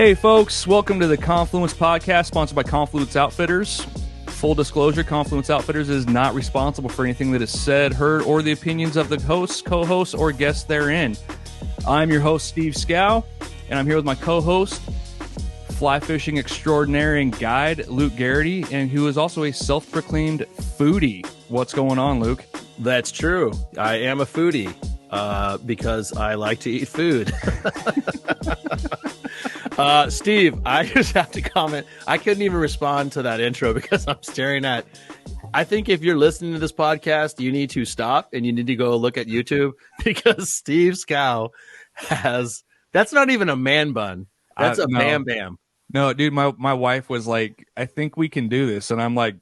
Hey folks, welcome to the Confluence Podcast, sponsored by Confluence Outfitters. Full disclosure, Confluence Outfitters is not responsible for anything that is said, heard, or the opinions of the hosts, co-hosts, or guests therein. I'm your host, Steve Scow, and I'm here with my co-host, fly fishing extraordinary and guide, Luke Geraty, and who is also a self-proclaimed foodie. What's going on, Luke? That's true. I am a foodie because I like to eat food. Steve, I just have to comment. I couldn't even respond to that intro because I'm staring at. I think if you're listening to this podcast, you need to stop and you need to go look at YouTube because Steve Scow has. That's not even a man bun. That's a no. bam bam. No, dude, my wife was like, I think we can do this. And I'm like,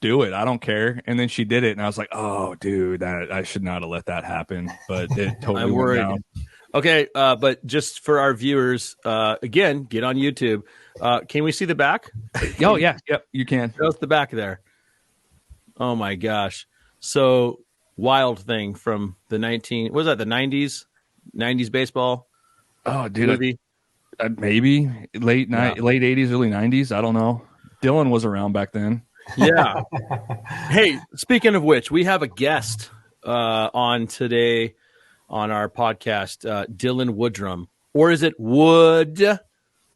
do it. I don't care. And then she did it. And I was like, oh, dude, I should not have let that happen. But it totally I'm went worried. down. Okay, but just for our viewers, again, get on YouTube. Can we see the back? Oh, yeah. Yep, you can. Show us the back there. Oh, my gosh. So, wild thing from the 90s? 90s baseball? Oh, dude. Movie? Maybe late 80s, early 90s. I don't know. Dylan was around back then. Yeah. Hey, speaking of which, we have a guest on today on our podcast, Dylan Woodrum. Or is it Woodrum?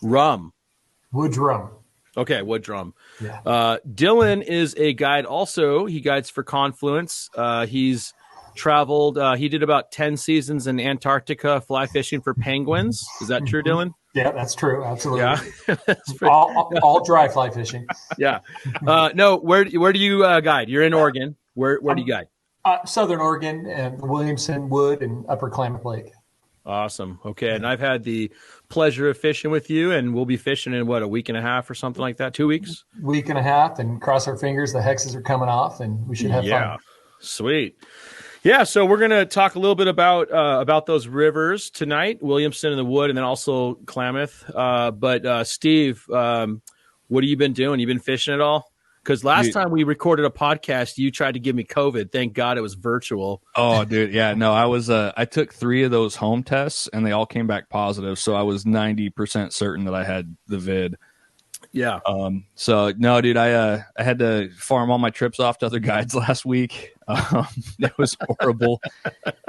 Woodrum. Okay, Woodrum. Yeah. Dylan is a guide also. He guides for Confluence. He's traveled. He did about 10 seasons in Antarctica fly fishing for penguins. Is that true, Dylan? Yeah, that's true. Absolutely. Yeah. all dry fly fishing. Yeah. No, where do you guide? You're in Oregon. Where do you guide? Southern Oregon and Williamson, Wood, and Upper Klamath Lake. Awesome. Okay. And I've had the pleasure of fishing with you, and we'll be fishing in, a week and a half or something like that? 2 weeks? Week and a half, and cross our fingers, the hexes are coming off, and we should have fun. Sweet. Yeah, so we're going to talk a little bit about those rivers tonight, Williamson and the Wood, and then also Klamath. But Steve, what have you been doing? You been fishing at all? Because last time we recorded a podcast, you tried to give me COVID. Thank God it was virtual. Oh, dude. Yeah, no, I took 3 of those home tests and they all came back positive. So I was 90% certain that I had the vid. Yeah. So no, dude, I had to farm all my trips off to other guides last week. It was horrible.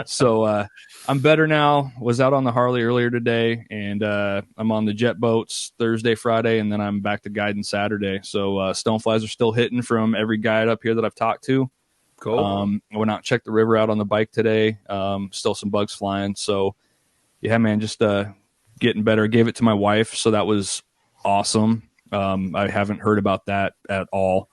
So I'm better now. Was out on the Harley earlier today, and I'm on the jet boats Thursday, Friday, and then I'm back to guiding Saturday. So stoneflies are still hitting from every guide up here that I've talked to. Cool. I went out and checked the river out on the bike today. Still some bugs flying. So yeah, man, just getting better. I gave it to my wife, so that was awesome. I haven't heard about that at all.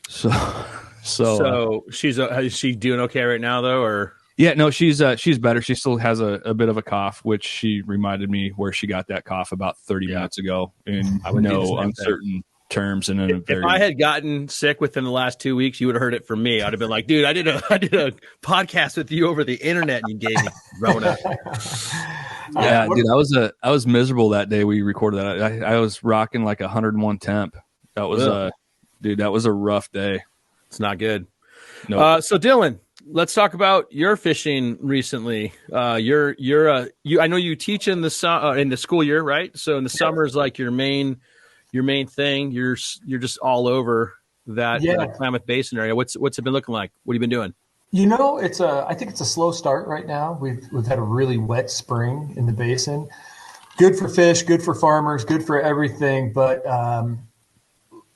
So is she doing okay right now though, or? Yeah, no, she's better. She still has a bit of a cough, which she reminded me where she got that cough about 30 minutes ago in no uncertain terms. And if I had gotten sick within the last 2 weeks, you would have heard it from me. I'd have been like, dude, I did a podcast with you over the internet and you gave me Rona. Yeah, dude, I was miserable that day we recorded that. I was rocking like 101 temp. That was dude, that was a rough day. It's not good. No. So Dylan, let's talk about your fishing recently. I know you teach in the school year, right? So in the summer is like your main thing. You're just all over that Klamath Basin area. What's it been looking like? What have you been doing? You know, I think it's a slow start right now. We've had a really wet spring in the basin. Good for fish, good for farmers, good for everything. But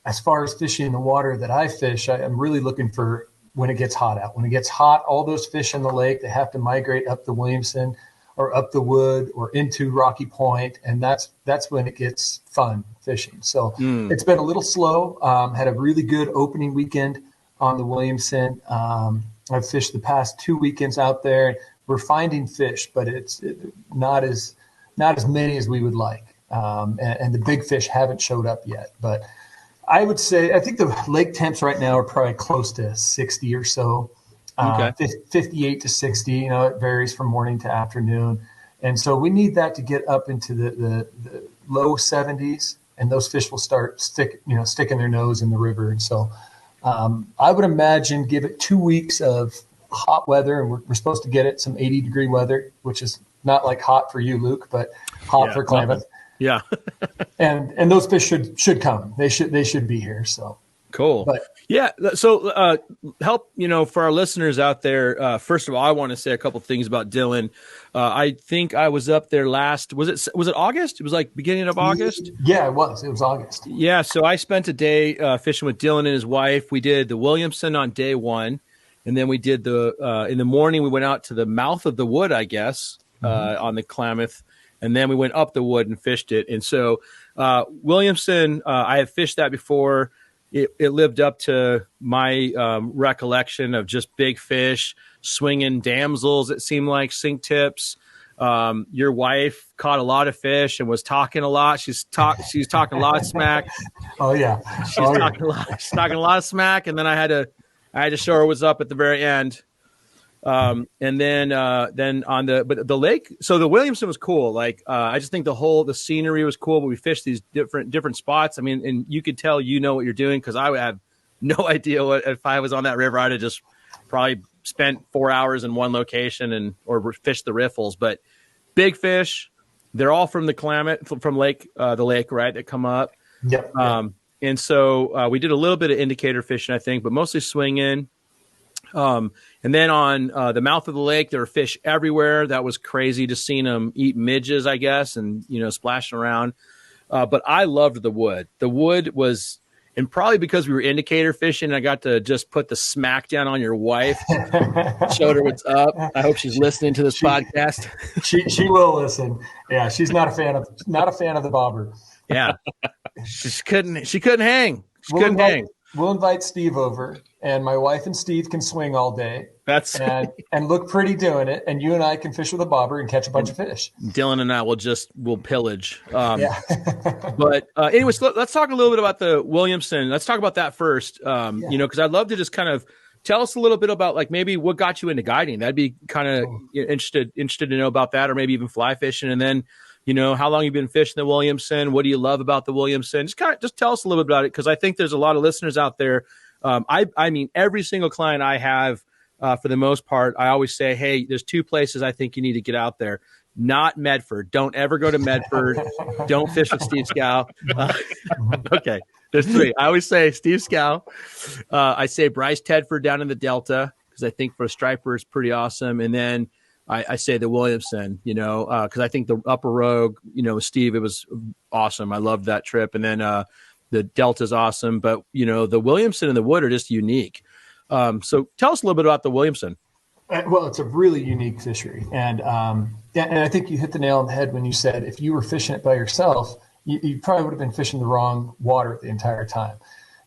as far as fishing in the water that I fish, I'm really looking for when it gets hot out. When it gets hot, all those fish in the lake, they have to migrate up the Williamson or up the Wood or into Rocky Point, and that's when it gets fun fishing. So It's been a little slow. Had a really good opening weekend on the Williamson. I've fished the past 2 weekends out there. We're finding fish, but it's not as many as we would like. And the big fish haven't showed up yet. But I would say, I think the lake temps right now are probably close to 60 or so, 58 to 60. You know, it varies from morning to afternoon. And so we need that to get up into the low 70s, and those fish will start sticking their nose in the river. And so I would imagine give it 2 weeks of hot weather, and we're supposed to get it some 80-degree weather, which is not like hot for you, Luke, but hot for Klamath. Yeah. and those fish should come. They should be here. So cool. But yeah. So help, for our listeners out there. First of all, I want to say a couple things about Dylan. I think I was up there was it August? It was like beginning of August. Yeah, it was August. Yeah. So I spent a day fishing with Dylan and his wife. We did the Williamson on day one. And then we did in the morning, we went out to the mouth of the wood, I guess, on the Klamath. And then we went up the wood and fished it. And so Williamson, I have fished that before. It lived up to my recollection of just big fish, swinging damsels, it seemed like, sink tips. Your wife caught a lot of fish and was talking a lot. She's talking a lot of smack. Oh, yeah. She's talking a lot of smack. And then I had to show her what's up at the very end. And then on the lake, so the Williamson was cool. Like, I just think the scenery was cool, but we fished these different spots. I mean, and you could tell, what you're doing. Cause I would have no idea if I was on that river, I'd have just probably spent 4 hours in one location or fished the riffles, but big fish. They're all from the Klamath, from the lake, right, that come up. Yep. And so we did a little bit of indicator fishing, I think, but mostly swinging. And then on the mouth of the lake, there were fish everywhere. That was crazy to see them eat midges, I guess, and, splashing around. But I loved the wood. The wood was, and probably because we were indicator fishing, I got to just put the smack down on your wife, showed her what's up. I hope she's listening to this podcast. She will listen. Yeah, she's not a fan of the bobber. Yeah, she couldn't hang. Couldn't hang. We'll invite Steve over, and my wife and Steve can swing all day. And look pretty doing it. And you and I can fish with a bobber and catch a bunch of fish. Dylan and I will pillage. Yeah. But anyways, let's talk a little bit about the Williamson. Let's talk about that first. Because I'd love to just kind of tell us a little bit about, like, maybe what got you into guiding. That'd be kind of interested to know about that, or maybe even fly fishing. And then, how long you've been fishing the Williamson? What do you love about the Williamson? Just tell us a little bit about it, because I think there's a lot of listeners out there. I mean, every single client I have, for the most part, I always say, hey, there's two places I think you need to get out there. Not Medford. Don't ever go to Medford. Don't fish with Steve Scow. Okay, there's three. I always say Steve Scow. I say Bryce Tedford down in the Delta, because I think for a striper is pretty awesome. And then I say the Williamson, because I think the Upper Rogue, Steve, it was awesome. I loved that trip. And then the Delta's awesome. But, the Williamson and the Wood are just unique. So tell us a little bit about the Williamson. Well, it's a really unique fishery. And and I think you hit the nail on the head when you said if you were fishing it by yourself, you probably would have been fishing the wrong water the entire time.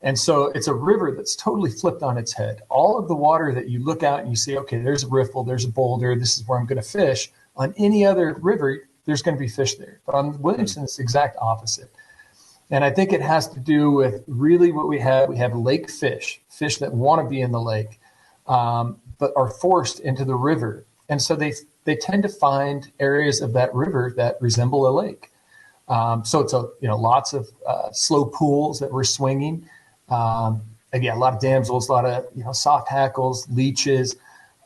And so it's a river that's totally flipped on its head. All of the water that you look out and you say, okay, there's a riffle, there's a boulder, this is where I'm going to fish. On any other river, there's going to be fish there. But on Williamson, it's the exact opposite. And I think it has to do with really what we have. We have lake fish that want to be in the lake, but are forced into the river. And so they tend to find areas of that river that resemble a lake. So it's lots of slow pools that we're swinging. Again, a lot of damsels, a lot of soft hackles, leeches.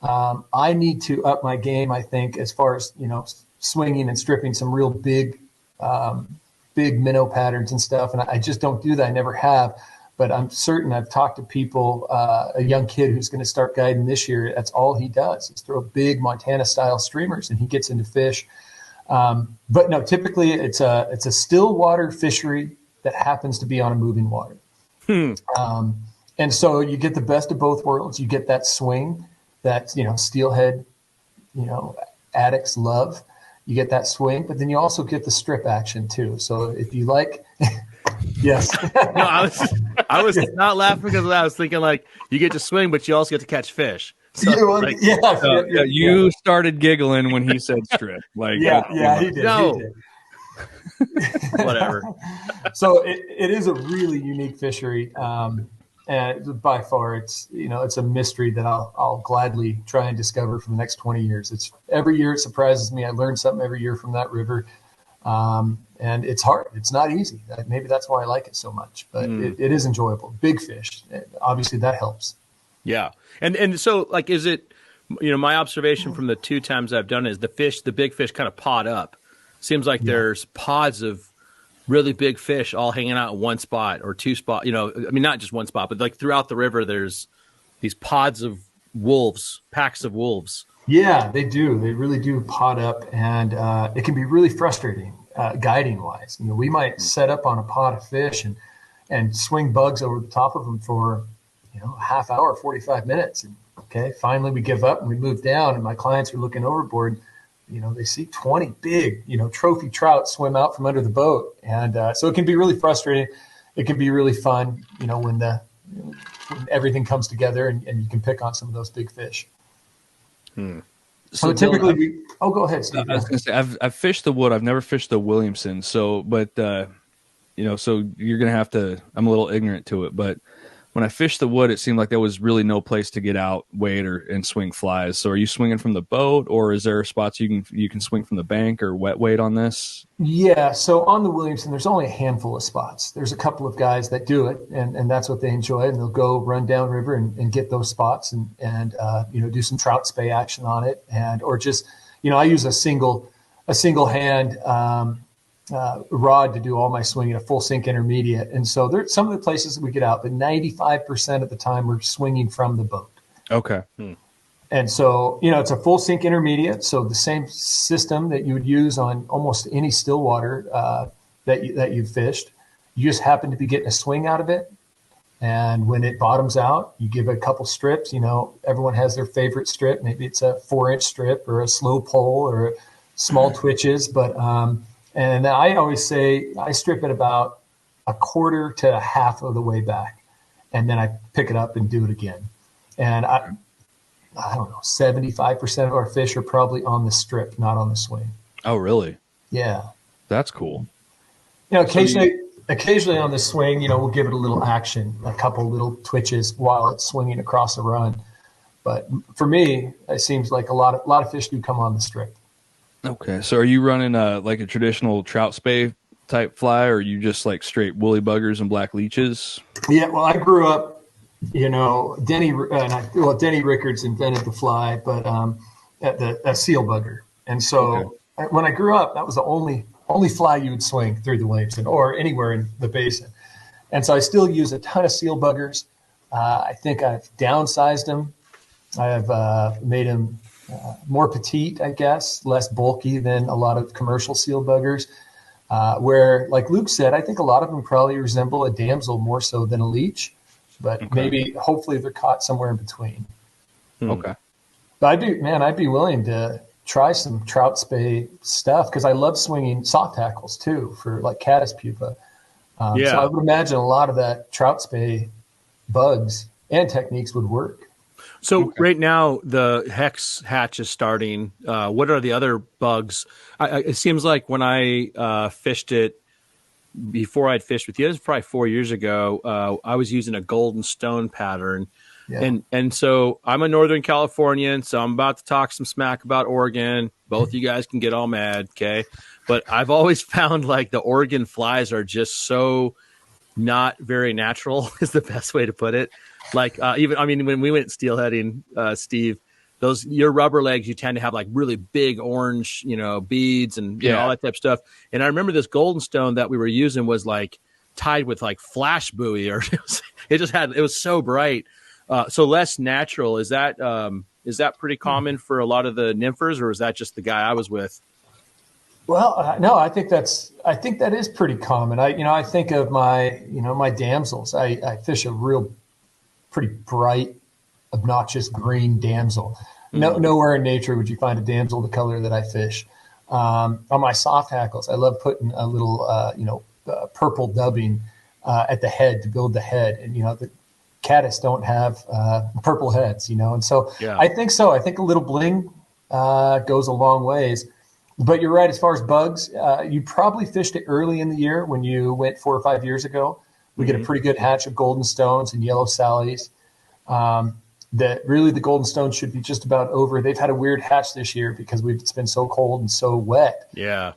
I need to up my game, I think, as far as swinging and stripping some real big minnow patterns and stuff. And I just don't do that. I never have. But I'm certain I've talked to people, a young kid who's going to start guiding this year. That's all he does is throw big Montana-style streamers, and he gets into fish. But no, typically it's a still water fishery that happens to be on a moving water. And so you get the best of both worlds. You get that swing that, steelhead, addicts love. You get that swing, but then you also get the strip action too. So if you like, yes. No, I was not laughing because I was thinking like you get to swing, but you also get to catch fish. So, you started giggling when he said strip. Like, he did. No. He did. Whatever. So it is a really unique fishery. And by far, it's a mystery that I'll gladly try and discover for the next 20 years. It's every year it surprises me. I learn something every year from that river, and it's hard. It's not easy. Maybe that's why I like it so much. But it is enjoyable. Big fish, obviously, that helps. Yeah, and so like, is it? My observation from the two times I've done is the big fish kind of pod up. Seems like there's pods of really big fish all hanging out in one spot or two spot. Not just one spot, but like throughout the river, there's these pods of wolves, packs of wolves. Yeah, they do. They really do pod up, and it can be really frustrating guiding wise. We might set up on a pod of fish and swing bugs over the top of them for a half hour, 45 minutes, and finally we give up and we move down, and my clients are looking overboard. They see 20 big, trophy trout swim out from under the boat. And so it can be really frustrating. It can be really fun, when everything comes together and you can pick on some of those big fish. So typically go ahead, Steve. I was going to say, I've fished the Wood. I've never fished the Williamson. So you're going to have to, I'm a little ignorant to it, but when I fished the Wood, it seemed like there was really no place to get out, wait, and swing flies. So are you swinging from the boat, or is there spots you can swing from the bank or wet weight on this? Yeah, so on the Williamson, there's only a handful of spots. There's a couple of guys that do it, and that's what they enjoy, and they'll go run downriver and get those spots and do some trout spay action on it, or just I use a single hand rod to do all my swinging, a full sink intermediate. And so there's some of the places that we get out, but 95% of the time we're swinging from the boat. Okay. And so, it's a full sink intermediate. So the same system that you would use on almost any still water that you've fished, you just happen to be getting a swing out of it. And when it bottoms out, you give it a couple strips. Everyone has their favorite strip. Maybe it's a 4-inch strip or a slow pull or small twitches, but and I always say I strip it about a quarter to a half of the way back, and then I pick it up and do it again. And I don't know, 75% of our fish are probably on the strip, not on the swing. Oh, really? Yeah. That's cool. Occasionally on the swing, we'll give it a little action, a couple little twitches while it's swinging across a run. But for me, it seems like a lot of fish do come on the strip. Okay, so are you running like a traditional trout spay type fly, or are you just like straight woolly buggers and black leeches? Yeah, well, I grew up, Denny Rickards invented the fly, but a seal bugger, and so when I grew up, that was the only fly you would swing through the Williamson or anywhere in the basin, and so I still use a ton of seal buggers. I think I've downsized them. I have made them more petite, I guess, less bulky than a lot of commercial seal buggers, where, like Luke said, I think a lot of them probably resemble a damsel more so than a leech, but hopefully they're caught somewhere in between. Okay. But I'd be willing to try some trout spay stuff because I love swinging soft tackles too for like caddis pupa. So I would imagine a lot of that trout spay bugs and techniques would work. So right now the hex hatch is starting. What are the other bugs? It seems like when I fished it before I'd fished with you, it was probably 4 years ago. I was using a golden stone pattern. Yeah. And so I'm a Northern Californian, so I'm about to talk some smack about Oregon. Both you guys can get all mad, okay? But I've always found like the Oregon flies are just so not very natural is the best way to put it. Like when we went steelheading, Steve, your rubber legs, you tend to have like really big orange, beads and all that type of stuff. And I remember this golden stone that we were using was like tied with like flash buoy, or it was so bright, so less natural. Is that pretty common for a lot of the nymphers, or is that just the guy I was with? Well, no, I think that is pretty common. I think of my damsels. I fish a real pretty bright, obnoxious green damsel. Nowhere in nature would you find a damsel the color that I fish. On my soft hackles, I love putting a little, purple dubbing at the head to build the head. And, the caddis don't have purple heads, and so I think so. I think a little bling goes a long ways. But you're right, as far as bugs, you probably fished it early in the year when you went 4 or 5 years ago. We get a pretty good hatch of golden stones and yellow sallies. That really the golden stones should be just about over. They've had a weird hatch this year because it's been so cold and so wet. Yeah.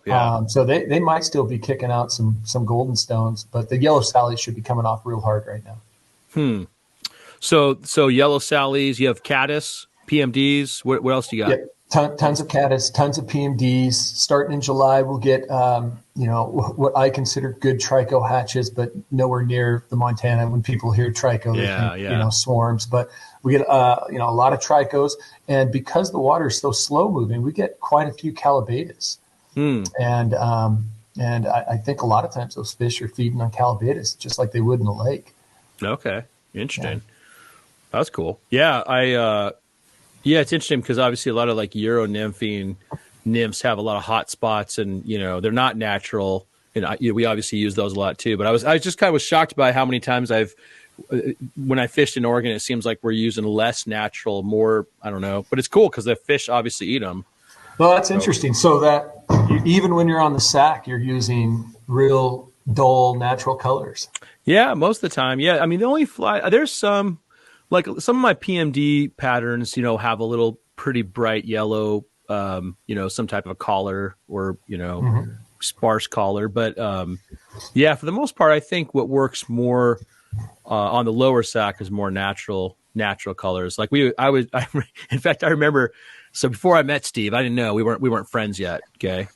So they might still be kicking out some golden stones, but the yellow sallies should be coming off real hard right now. So yellow sallies, you have caddis, PMDs. What else do you got? Tons of caddis, tons of PMDs. Starting in July, we'll get, what I consider good trico hatches, but nowhere near the Montana. When people hear trico, they think, swarms. But we get, a lot of tricos. And because the water is so slow moving, we get quite a few calabatas. And I think a lot of times those fish are feeding on calabatas, just like they would in the lake. Okay. Interesting. Yeah. That's cool. Yeah. Yeah, it's interesting because obviously a lot of like Euro-nymphine nymphs have a lot of hot spots, and they're not natural. And we obviously use those a lot too. But I just kind of was shocked by how many times when I fished in Oregon, it seems like we're using less natural, more, I don't know. But it's cool because the fish obviously eat them. Well, that's interesting. So that even when you're on the Sac, you're using real dull natural colors. Yeah, most of the time. Yeah, I mean the only there's some. Like some of my PMD patterns, have a little pretty bright yellow, some type of a collar or, sparse collar. But, for the most part, I think what works more on the lower Sac is more natural colors. Like in fact, I remember, so before I met Steve, I didn't know we weren't friends yet. Okay.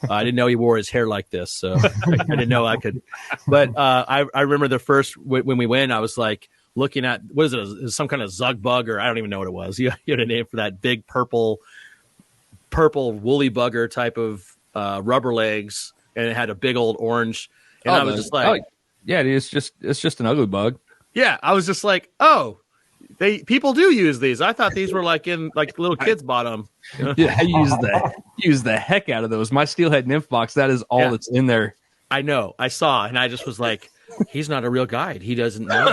I didn't know he wore his hair like this. So I didn't know I could, but I remember the first, when we went, I was like, looking at, what is it, some kind of zug bug, or I don't even know what it was. You had a name for that big purple woolly bugger type of rubber legs, and it had a big old orange. And I was just like, it's just an ugly bug. Yeah, I was just like, people do use these. I thought these were like little kids bought them. Yeah, I use the heck out of those. My steelhead nymph box, that is all that's in there. I know. I saw, and I just was like, he's not a real guide. He doesn't know.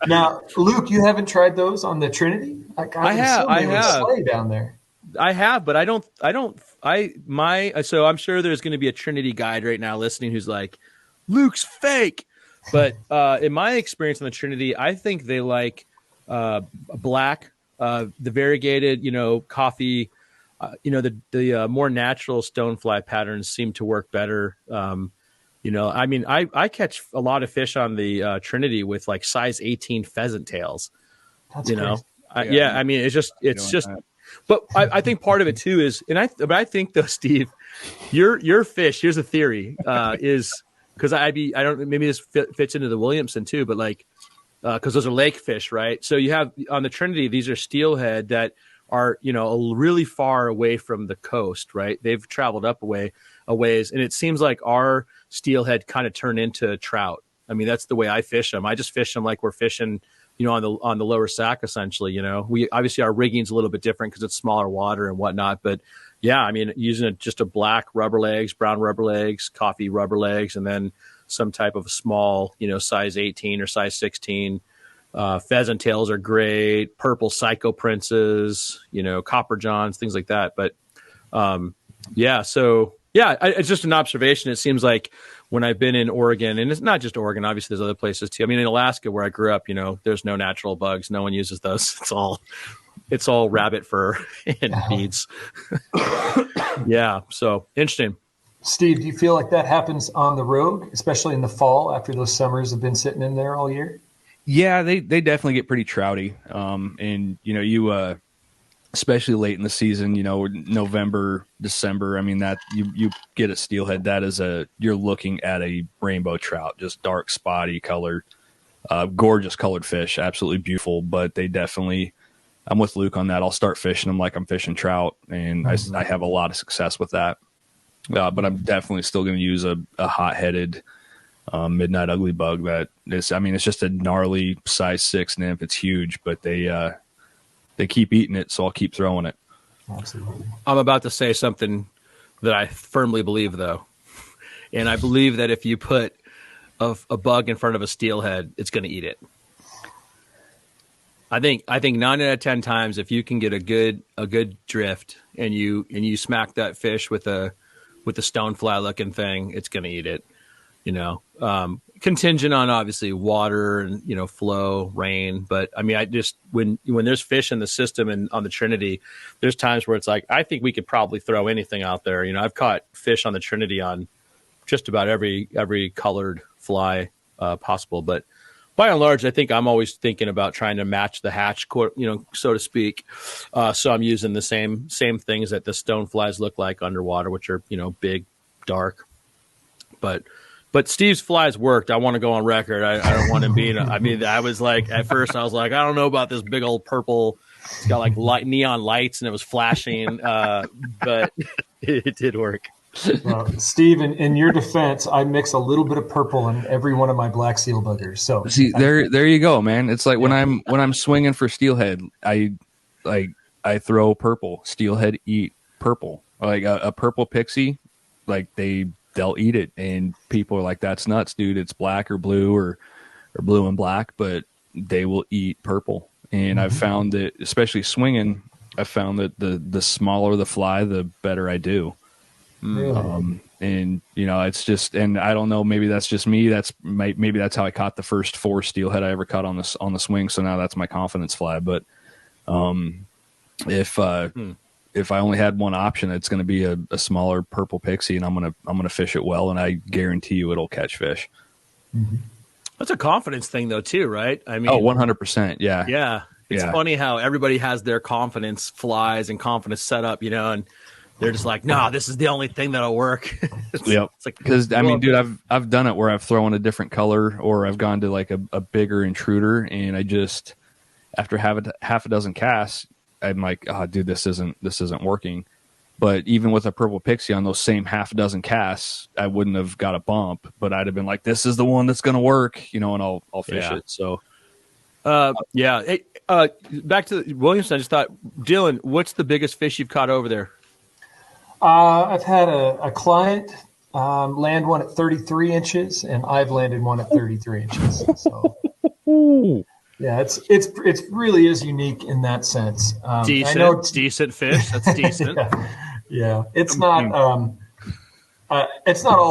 Now, Luke, you haven't tried those on the Trinity? I have. Slay down there. I have, but so I'm sure there's going to be a Trinity guide right now listening who's like, Luke's fake. But in my experience on the Trinity, I think they like black, the variegated, coffee. The more natural stonefly patterns seem to work better. I catch a lot of fish on the Trinity with like size 18 pheasant tails. That's it's just, but I think part of it too is, but I think though, Steve, your fish, here's a theory, is because maybe this fits into the Williamson too, but like, because those are lake fish, right? So you have on the Trinity, these are steelhead that are, really far away from the coast, right? They've traveled up a ways. And it seems like our steelhead kind of turn into trout. I mean, that's the way I fish them. I just fish them like we're fishing, on the lower Sac, essentially. We obviously, our rigging's a little bit different because it's smaller water and whatnot. But yeah, I mean, using just a black rubber legs, brown rubber legs, coffee rubber legs, and then some type of small, size 18 or size 16. Pheasant tails are great. Purple Psycho Princes, Copper Johns, things like that. But it's just an observation. It seems like when I've been in Oregon, and it's not just Oregon, obviously there's other places too. I mean, in Alaska where I grew up, there's no natural bugs. No one uses those. It's all rabbit fur and beads. Yeah, so interesting. Steve, do you feel like that happens on the road, especially in the fall after those summers have been sitting in there all year? Yeah, they definitely get pretty trouty. And you especially late in the season, November, December, I mean that you get a steelhead, that is you're looking at a rainbow trout, just dark spotty colored, gorgeous colored fish, absolutely beautiful, but they definitely, I'm with Luke on that. I'll start fishing them like I'm fishing trout, and I have a lot of success with that. But I'm definitely still going to use a hot-headed midnight ugly bug that is, I mean, it's just a gnarly size 6 nymph. It's huge, but they keep eating it, so I'll keep throwing it. Absolutely. I'm about to say something that I firmly believe, though. And I believe that if you put a bug in front of a steelhead, it's going to eat it. I think 9 out of 10 times, if you can get a good drift and you smack that fish with a stonefly looking thing, it's going to eat it. Contingent on obviously water and flow, rain. But I mean, I just when there's fish in the system and on the Trinity, there's times where it's like I think we could probably throw anything out there. I've caught fish on the Trinity on just about every colored fly possible. But by and large, I think I'm always thinking about trying to match the hatch, so to speak. So I'm using the same things that the stoneflies look like underwater, which are, big, dark. But Steve's flies worked. I want to go on record. I don't want him being. I was like, at first, I was like, I don't know about this big old purple. It's got like neon lights and it was flashing, but it did work. Well, Steve, in your defense, I mix a little bit of purple in every one of my black seal buggers. So see, there you go, man. It's like when I'm swinging for steelhead, I throw purple. Steelhead eat purple. Like a purple pixie, like they'll eat it, and people are like, "That's nuts, dude. It's black or blue or blue and black," but they will eat purple. And I've found that, especially swinging, I found that the smaller the fly, the better I do. Really? And it's just, and I don't know, maybe that's just me. Maybe that's how I caught the first 4 steelhead I ever caught on the swing. So now that's my confidence fly. But if I only had one option, it's going to be a smaller purple pixie, and I'm gonna fish it well, and I guarantee you it'll catch fish. Mm-hmm. That's a confidence thing, though, too, right? I mean, 100%, yeah. Yeah, it's funny how everybody has their confidence flies and confidence set up, and they're just like, no, this is the only thing that'll work. Yep. Because dude, I've done it where I've thrown a different color, or I've gone to like a bigger intruder, and I just, after half a dozen casts, I'm like, oh, dude, this isn't working. But even with a purple pixie on those same half a dozen casts, I wouldn't have got a bump, but I'd have been like, this is the one that's going to work, and I'll fish it. So, yeah. Hey, back to Williamson. I just thought, Dylan, what's the biggest fish you've caught over there? I've had a client land one at 33 inches, and I've landed one at 33 inches. So, yeah, it's really is unique in that sense. Decent fish. That's decent. Yeah, it's not all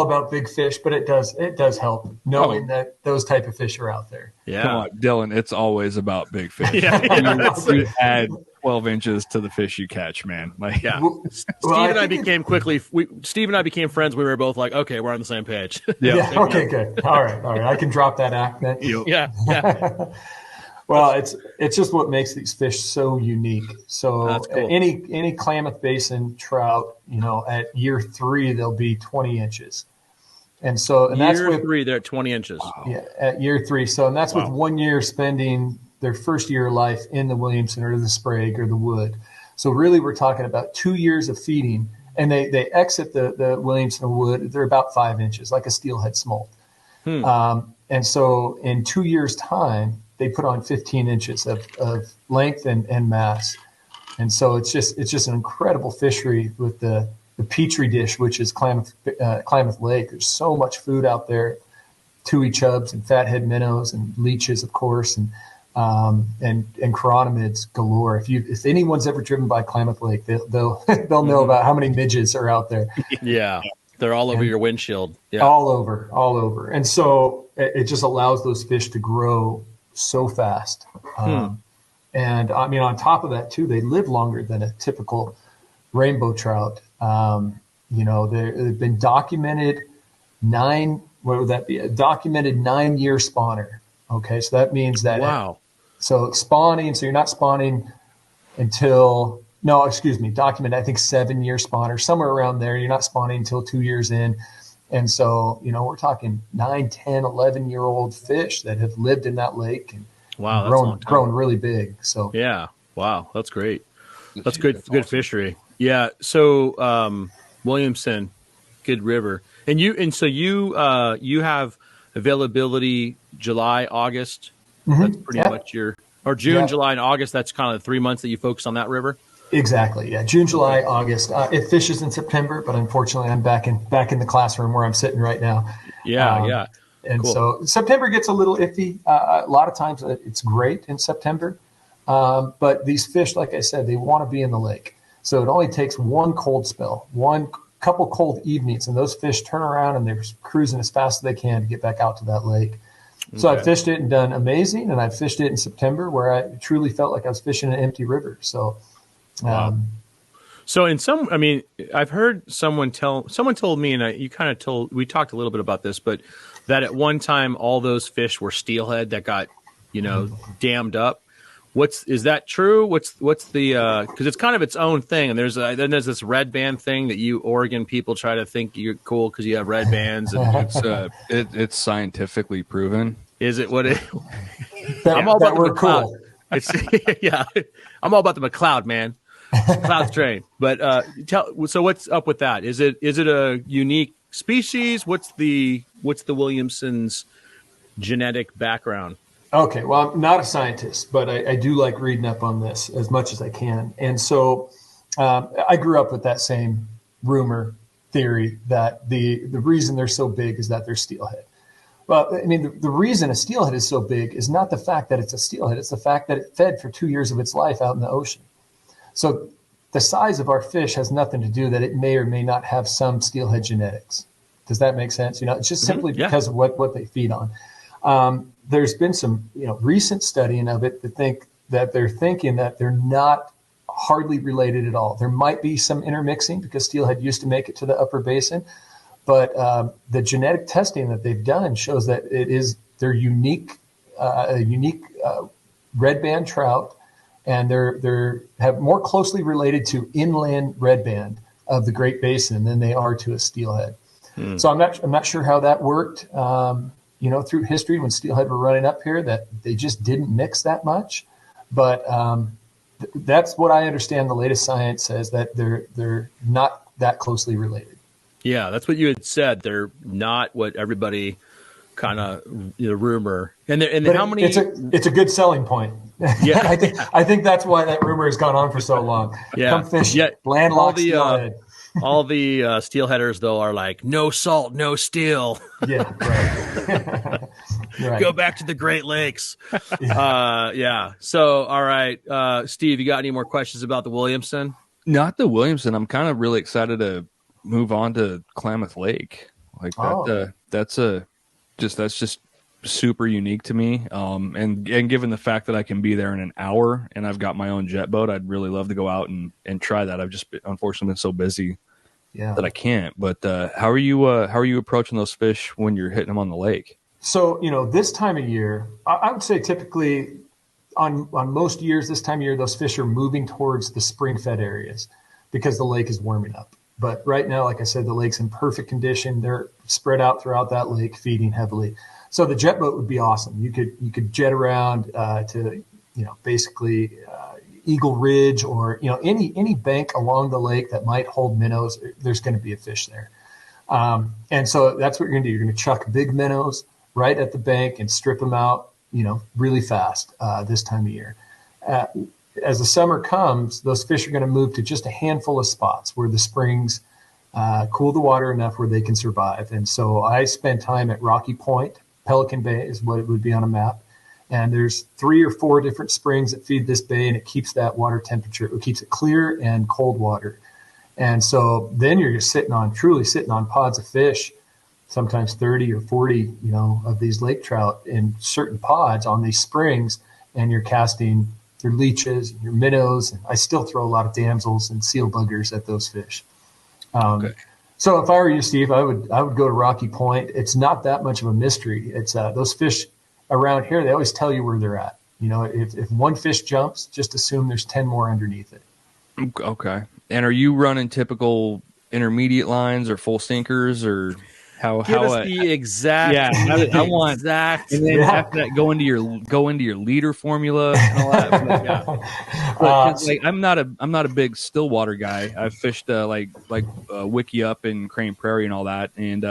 about big fish, but it does help knowing that those type of fish are out there. Yeah, come on, Dylan. It's always about big fish. You add 12 inches to the fish you catch, man. Like, yeah. Steve and I became friends. We were both like, okay, we're on the same page. Yeah. Okay. Good. All right. I can drop that act then. Yeah. Well, it's just what makes these fish so unique. So that's cool. Any Klamath Basin trout, at year 3 they'll be 20 inches, and that's year 3 they're at 20 inches. Wow. Yeah, at year 3. So and that's with 1 year spending their first year of life in the Williamson or the Sprague or the Wood. So really, we're talking about 2 years of feeding, and they exit the Williamson Wood. They're about 5 inches, like a steelhead smolt. And so in 2 years' time, they put on 15 inches of length and mass. And so it's just an incredible fishery with the petri dish, which is Klamath Lake. There's so much food out there, tui chubs and fathead minnows and leeches, of course, and chironomids galore. If anyone's ever driven by Klamath Lake, they'll know about how many midges are out there. Yeah. They're all over your windshield. Yeah. All over. And so it just allows those fish to grow so fast. And I mean, on top of that too, they live longer than a typical rainbow trout. They've been documented 9 9-year spawner. Okay. So that means that, so spawning, so you're not spawning until, documented, I think 7-year spawner, somewhere around there. You're not spawning until 2 years in. And so, we're talking 9, 10, 11-year-old fish that have lived in that lake and grown really big. So yeah, wow, that's great. That's good. That's good fishery. Yeah. So Williamson, good river, and you have availability July, August. Mm-hmm. That's pretty much or June, July, and August. That's kind of the 3 months that you focus on that river. Exactly. Yeah. June, July, August. It fishes in September, but unfortunately I'm back in the classroom where I'm sitting right now. Yeah. And so September gets a little iffy. A lot of times it's great in September. But these fish, like I said, they want to be in the lake. So it only takes one cold spell, one couple cold evenings, and those fish turn around and they're cruising as fast as they can to get back out to that lake. So I fished it and done amazing. And I fished it in September where I truly felt like I was fishing an empty river. So, So I've heard someone told me, and we talked a little bit about this, but that at one time all those fish were steelhead that got, dammed up. Is that true? What's the, cause it's kind of its own thing. And then there's this red band thing that you Oregon people try to think you're cool cause you have red bands. And it's scientifically proven. Is it what it, I'm all about the McCloud. Yeah. I'm all about the McCloud, man. Cloud strain. But so what's up with that? Is it a unique species? What's the Williamson's genetic background? Okay, well, I'm not a scientist, but I do like reading up on this as much as I can. And so I grew up with that same rumor theory that the reason they're so big is that they're steelhead. Well, I mean, the reason a steelhead is so big is not the fact that it's a steelhead. It's the fact that it fed for 2 years of its life out in the ocean. So the size of our fish has nothing to do that it may or may not have some steelhead genetics. Does that make sense? It's just simply because of what they feed on. There's been some recent studying of it they're thinking that they're not hardly related at all. There might be some intermixing because steelhead used to make it to the Upper Basin, but the genetic testing that they've done shows that they're unique, a unique red band trout, and they're have more closely related to inland red band of the Great Basin than they are to a steelhead. So I'm not sure how that worked. Through history when steelhead were running up here, that they just didn't mix that much. But that's what I understand. The latest science says that they're not that closely related. Yeah, that's what you had said. They're not what everybody kind of rumor. And how many? It's a good selling point. Yeah, I think that's why that rumor has gone on for so long. Yeah, come fish landlocked steelhead. All the steelheaders, though, are like, no salt, no steel. Yeah, right. Right. Go back to the Great Lakes. Yeah. So, all right. Steve, you got any more questions about the Williamson? Not the Williamson. I'm kind of really excited to move on to Klamath Lake. Like that's just super unique to me. And given the fact that I can be there in an hour and I've got my own jet boat, I'd really love to go out and try that. I've just unfortunately been so busy that I can't. But how are you approaching those fish when you're hitting them on the lake? So, this time of year, I would say typically on most years, this time of year, those fish are moving towards the spring fed areas because the lake is warming up. But right now, like I said, the lake's in perfect condition. They're spread out throughout that lake, feeding heavily. So the jet boat would be awesome. You could jet around to basically Eagle Ridge or any bank along the lake that might hold minnows. There's going to be a fish there, and so that's what you're going to do. You're going to chuck big minnows right at the bank and strip them out, really fast this time of year. As the summer comes, those fish are going to move to just a handful of spots where the springs cool the water enough where they can survive. And so I spend time at Rocky Point. Pelican Bay is what it would be on a map. And there's 3 or 4 different springs that feed this bay, and it keeps that water temperature. It keeps it clear and cold water. And so then you're just truly sitting on pods of fish, sometimes 30 or 40, of these lake trout in certain pods on these springs, and you're casting your leeches, your minnows. And I still throw a lot of damsels and seal buggers at those fish. Okay. So if I were you, Steve, I would go to Rocky Point. It's not that much of a mystery. It's those fish around here, they always tell you where they're at. If one fish jumps, just assume there's 10 more underneath it. Okay. And are you running typical intermediate lines or full sinkers, or Give us the exact. Yeah, I want exact. And then after that, go into your leader formula and all that. I'm not a big Stillwater guy. I've fished Wiki Up and Crane Prairie and all that, and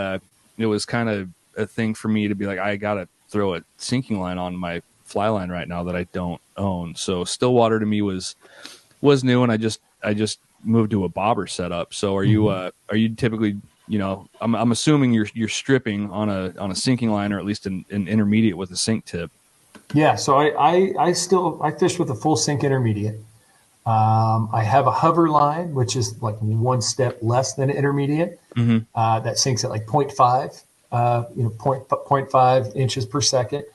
it was kind of a thing for me to be like, I gotta throw a sinking line on my fly line right now that I don't own. So Stillwater to me was new, and I just moved to a bobber setup. So are you typically? I'm assuming you're stripping on a sinking line, or at least an intermediate with a sink tip. Yeah. So I fish with a full sink intermediate. I have a hover line, which is like one step less than intermediate. Mm-hmm. That sinks at like 0.5, 0.5 inches per second.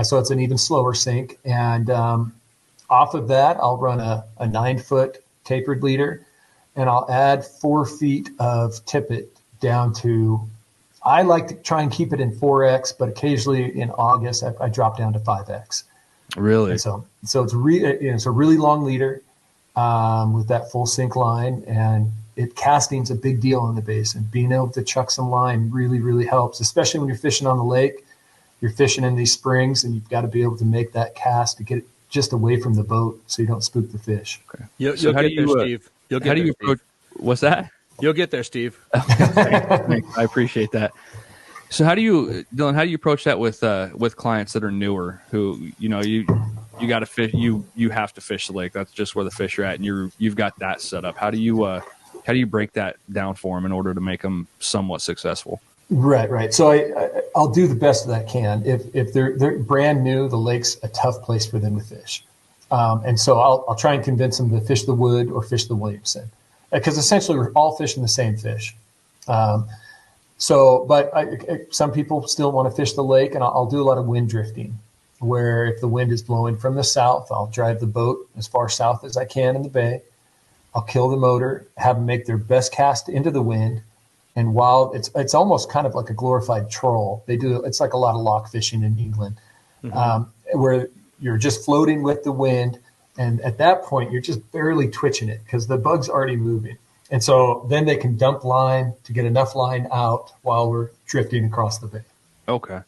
So it's an even slower sink. And off of that, I'll run a 9-foot tapered leader. and I'll add 4 feet of tippet down to, I like to try and keep it in 4X, but occasionally in August, I drop down to 5X. Really? And so it's it's a really long leader with that full sink line, and casting's a big deal in the basin. Being able to chuck some line really, really helps, especially when you're fishing on the lake. You're fishing in these springs, and you've got to be able to make that cast to get it just away from the boat so you don't spook the fish. Okay. You'll get there, Steve. How do you approach? What's that? You'll get there, Steve. I appreciate that. So Dylan, how do you approach that with clients that are newer who, you got to fish, you have to fish the lake. That's just where the fish are at. And you've got that set up. How do you break that down for them in order to make them somewhat successful? Right. So I'll do the best that I can. If they're brand new, the lake's a tough place for them to fish. And so I'll try and convince them to fish the Wood or fish the Williamson, because essentially we're all fishing the same fish. But some people still want to fish the lake, and I'll do a lot of wind drifting, where if the wind is blowing from the south, I'll drive the boat as far south as I can in the bay. I'll kill the motor, have them make their best cast into the wind. And while it's almost kind of like a glorified troll, it's like a lot of lock fishing in England, where you're just floating with the wind. And at that point, you're just barely twitching it because the bug's already moving. And so then they can dump line to get enough line out while we're drifting across the bay. Okay.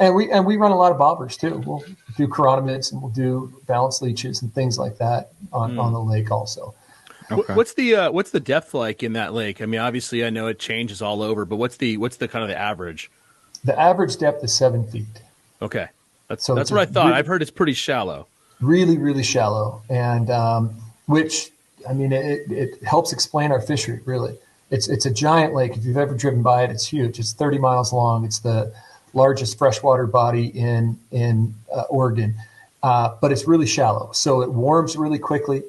And we run a lot of bobbers too. We'll do chironomids, and we'll do balance leeches and things like that on the lake also. Okay. What's the depth like in that lake? I mean, obviously I know it changes all over, but what's the kind of the average? The average depth is 7 feet. Okay. That's what I thought. I've heard it's pretty shallow. Really, really shallow. And, which, I mean, it helps explain our fishery, really. It's a giant lake. If you've ever driven by it, it's huge. It's 30 miles long. It's the largest freshwater body in Oregon. But it's really shallow. So it warms really quickly.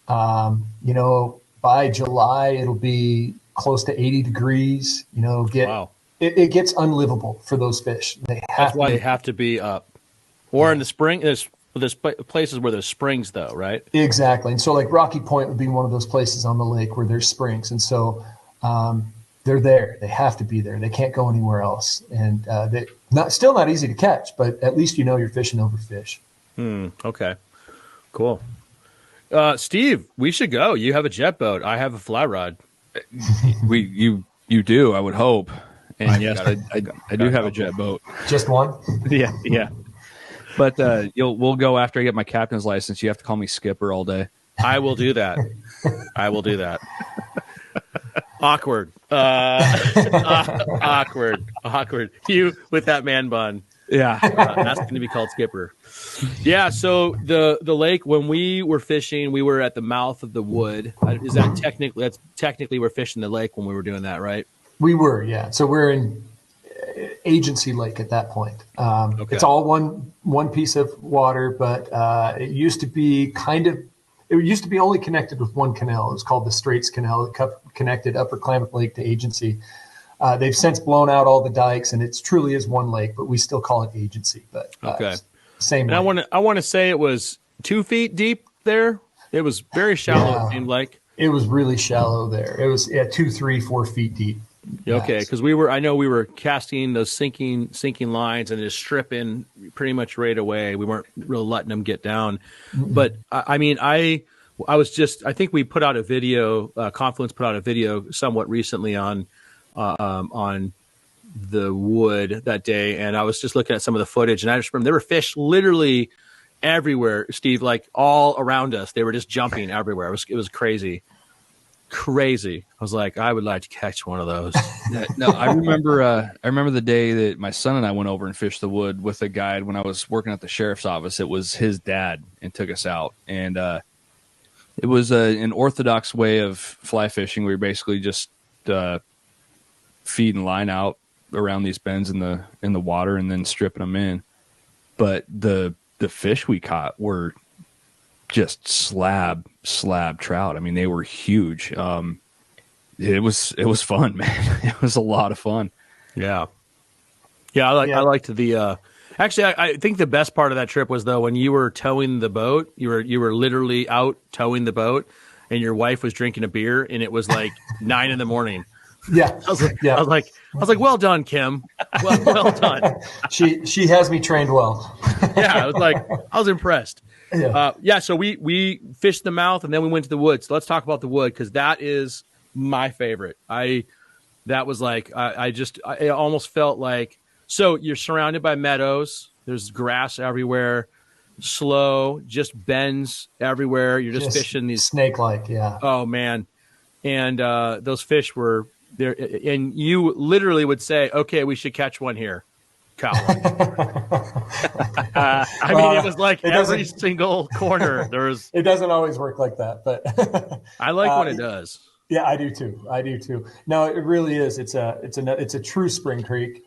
By July, it'll be close to 80 degrees, Wow. It gets unlivable for those fish. They have to be up. Or in the spring, there's places where there's springs though, right? Exactly. And so like Rocky Point would be one of those places on the lake where there's springs. And so, they're there. They have to be there. They can't go anywhere else. And, still not easy to catch, but at least you're fishing over fish. Okay. Cool. Steve, we should go. You have a jet boat. I have a fly rod. You do, I would hope. And yes, I do have a jet boat. Just one? Yeah. But we'll go after I get my captain's license. You have to call me Skipper all day. I will do that. Awkward. Awkward. You with that man bun. Yeah. That's going to be called Skipper. Yeah. So the lake, when we were fishing, we were at the mouth of the Wood. That's technically we're fishing the lake when we were doing that, right? We were, yeah. So we're in Agency Lake at that point. Okay. It's all one piece of water, but it used to be only connected with one canal. It was called the Straits Canal. It connected Upper Klamath Lake to Agency. They've since blown out all the dikes, and it truly is one lake, but we still call it Agency. But okay, same. And I want to say it was 2 feet deep there. It was very shallow. Yeah, it seemed like it was really shallow there. It was 2, 3, 4 feet deep. Okay, because I know we were casting those sinking lines and just stripping pretty much right away. We weren't really letting them get down. Mm-hmm. But I think we put out a video. Confluence put out a video somewhat recently on the Wood that day, and I was just looking at some of the footage, and I just remember there were fish literally everywhere, Steve, like all around us. They were just jumping everywhere. It was crazy. I was like, I would like to catch one of those. No, I remember the day that my son and I went over and fished the Wood with a guide when I was working at the sheriff's office. It was his dad and took us out, and it was an orthodox way of fly fishing. We were basically just feeding line out around these bends in the water and then stripping them in. But the fish we caught were just slab trout. I mean, they were huge. It was fun, man. It was a lot of fun. Yeah. I liked the actually I think the best part of that trip was though when you were towing the boat, you were literally out towing the boat, and your wife was drinking a beer, and it was like 9 a.m. Yeah. I was like, well done, Kim. Well done. She has me trained well. Yeah, I was impressed. Yeah. So we fished the mouth, and then we went to the woods. So let's talk about the wood, because that is my favorite. I almost felt like, so you're surrounded by meadows. There's grass everywhere, slow, just bends everywhere. You're just fishing these snake-like, yeah. Oh man, and those fish were there, and you literally would say, "Okay, we should catch one here." Caught one. It was like every single corner there was. It doesn't always work like that, but I like when it does. Yeah, I do too. No, it really is. It's a true spring creek.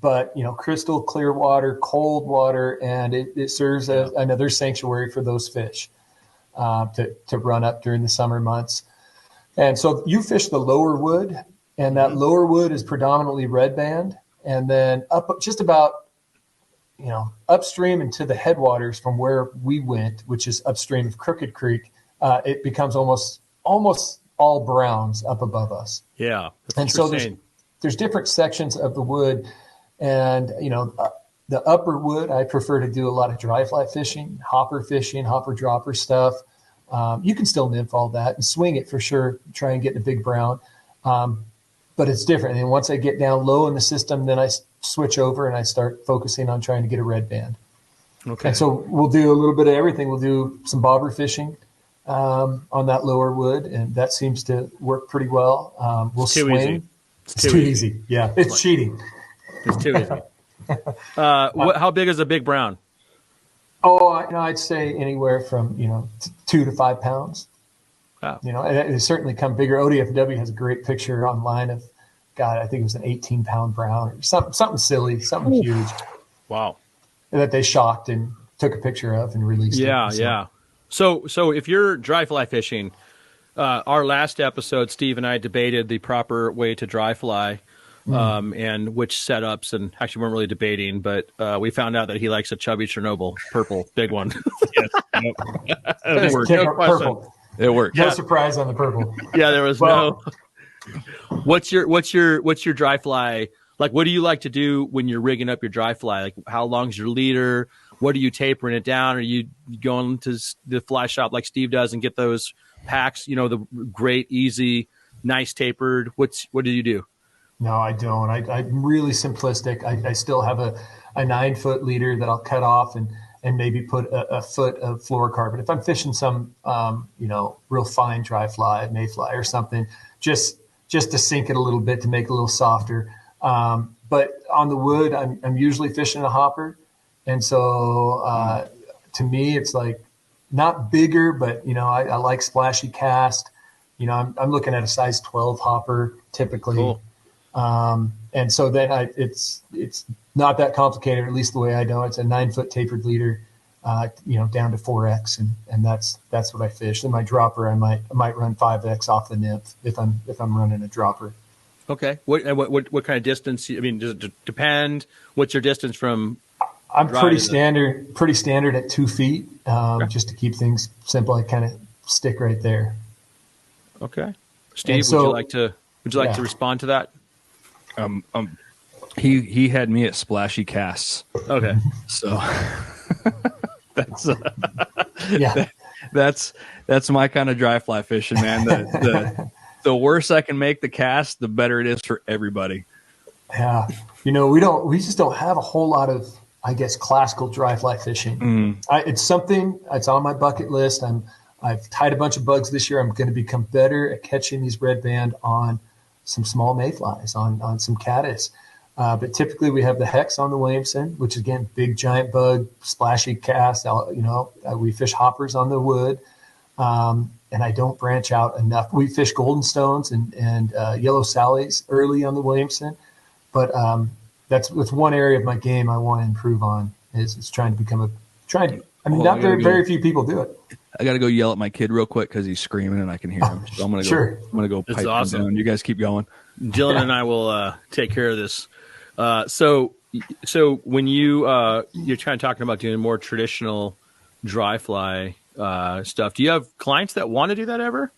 But crystal clear water, cold water, and it serves as another sanctuary for those fish to run up during the summer months. And so you fish the lower wood, and that lower wood is predominantly red band, and then up just about upstream into the headwaters from where we went, which is upstream of Crooked Creek, it becomes almost all browns up above us. Yeah, and so there's different sections of the wood. And, the upper wood, I prefer to do a lot of dry fly fishing, hopper dropper stuff. You can still nymph all that and swing it for sure, try and get a big brown. But it's different. And once I get down low in the system, then I switch over and I start focusing on trying to get a red band. Okay. And so we'll do a little bit of everything. We'll do some bobber fishing on that lower wood, and that seems to work pretty well. We'll swing. It's too easy. Yeah, it's cheating. It's too easy. How big is a big brown? Oh, I'd say anywhere from 2 to 5 pounds. Wow. It certainly come bigger. ODFW has a great picture online of, I think it was an 18-pound brown or something silly, something huge. Wow. That they shocked and took a picture of and released. Yeah. So if you're dry fly fishing, our last episode, Steve and I debated the proper way to dry fly. And which setups, and actually weren't really debating, but we found out that he likes a chubby Chernobyl, purple, big one. It worked. No purple. It worked. No surprise on the purple. Yeah, there was no. What's your dry fly like? What do you like to do when you're rigging up your dry fly? Like, how long's your leader? What are you tapering it down? Are you going to the fly shop like Steve does and get those packs? The great, easy, nice tapered. What do you do? No, I don't. I'm really simplistic. I still have a 9-foot leader that I'll cut off and maybe put a foot of fluorocarbon. If I'm fishing some, real fine dry fly, mayfly or something, just to sink it a little bit to make it a little softer. But on the wood, I'm usually fishing a hopper. And so to me, it's like not bigger, but, I like splashy cast. I'm looking at a size 12 hopper typically. Cool. And so then it's not that complicated, at least the way I know it. It's a 9-foot tapered leader, down to 4X, and that's what I fish. And my dropper, I might run 5X off the nymph if I'm running a dropper. Okay. What kind of distance? I mean, does it depend? What's your distance from? I'm pretty standard at 2 feet, just to keep things simple. I kind of stick right there. Okay. Steve, would you like to respond to that? He had me at splashy casts. Okay. So that's my kind of dry fly fishing, man. The worse I can make the cast, the better it is for everybody. Yeah. We just don't have a whole lot of, I guess, classical dry fly fishing. Mm-hmm. It's something that's on my bucket list. I've tied a bunch of bugs this year. I'm going to become better at catching these red band on some small mayflies, on some caddis. But typically we have the hex on the Williamson, which is, again, big giant bug, splashy cast. We fish hoppers on the wood, and I don't branch out enough. We fish golden stones and yellow sallies early on the Williamson, but that's one area of my game I want to improve on is trying to become very few people do it. I got to go yell at my kid real quick because he's screaming and I can hear him. So I'm going to go pipe him down. You guys keep going. Dylan and I will take care of this. So when you're kind of talking about doing more traditional dry fly, stuff. Do you have clients that want to do that ever?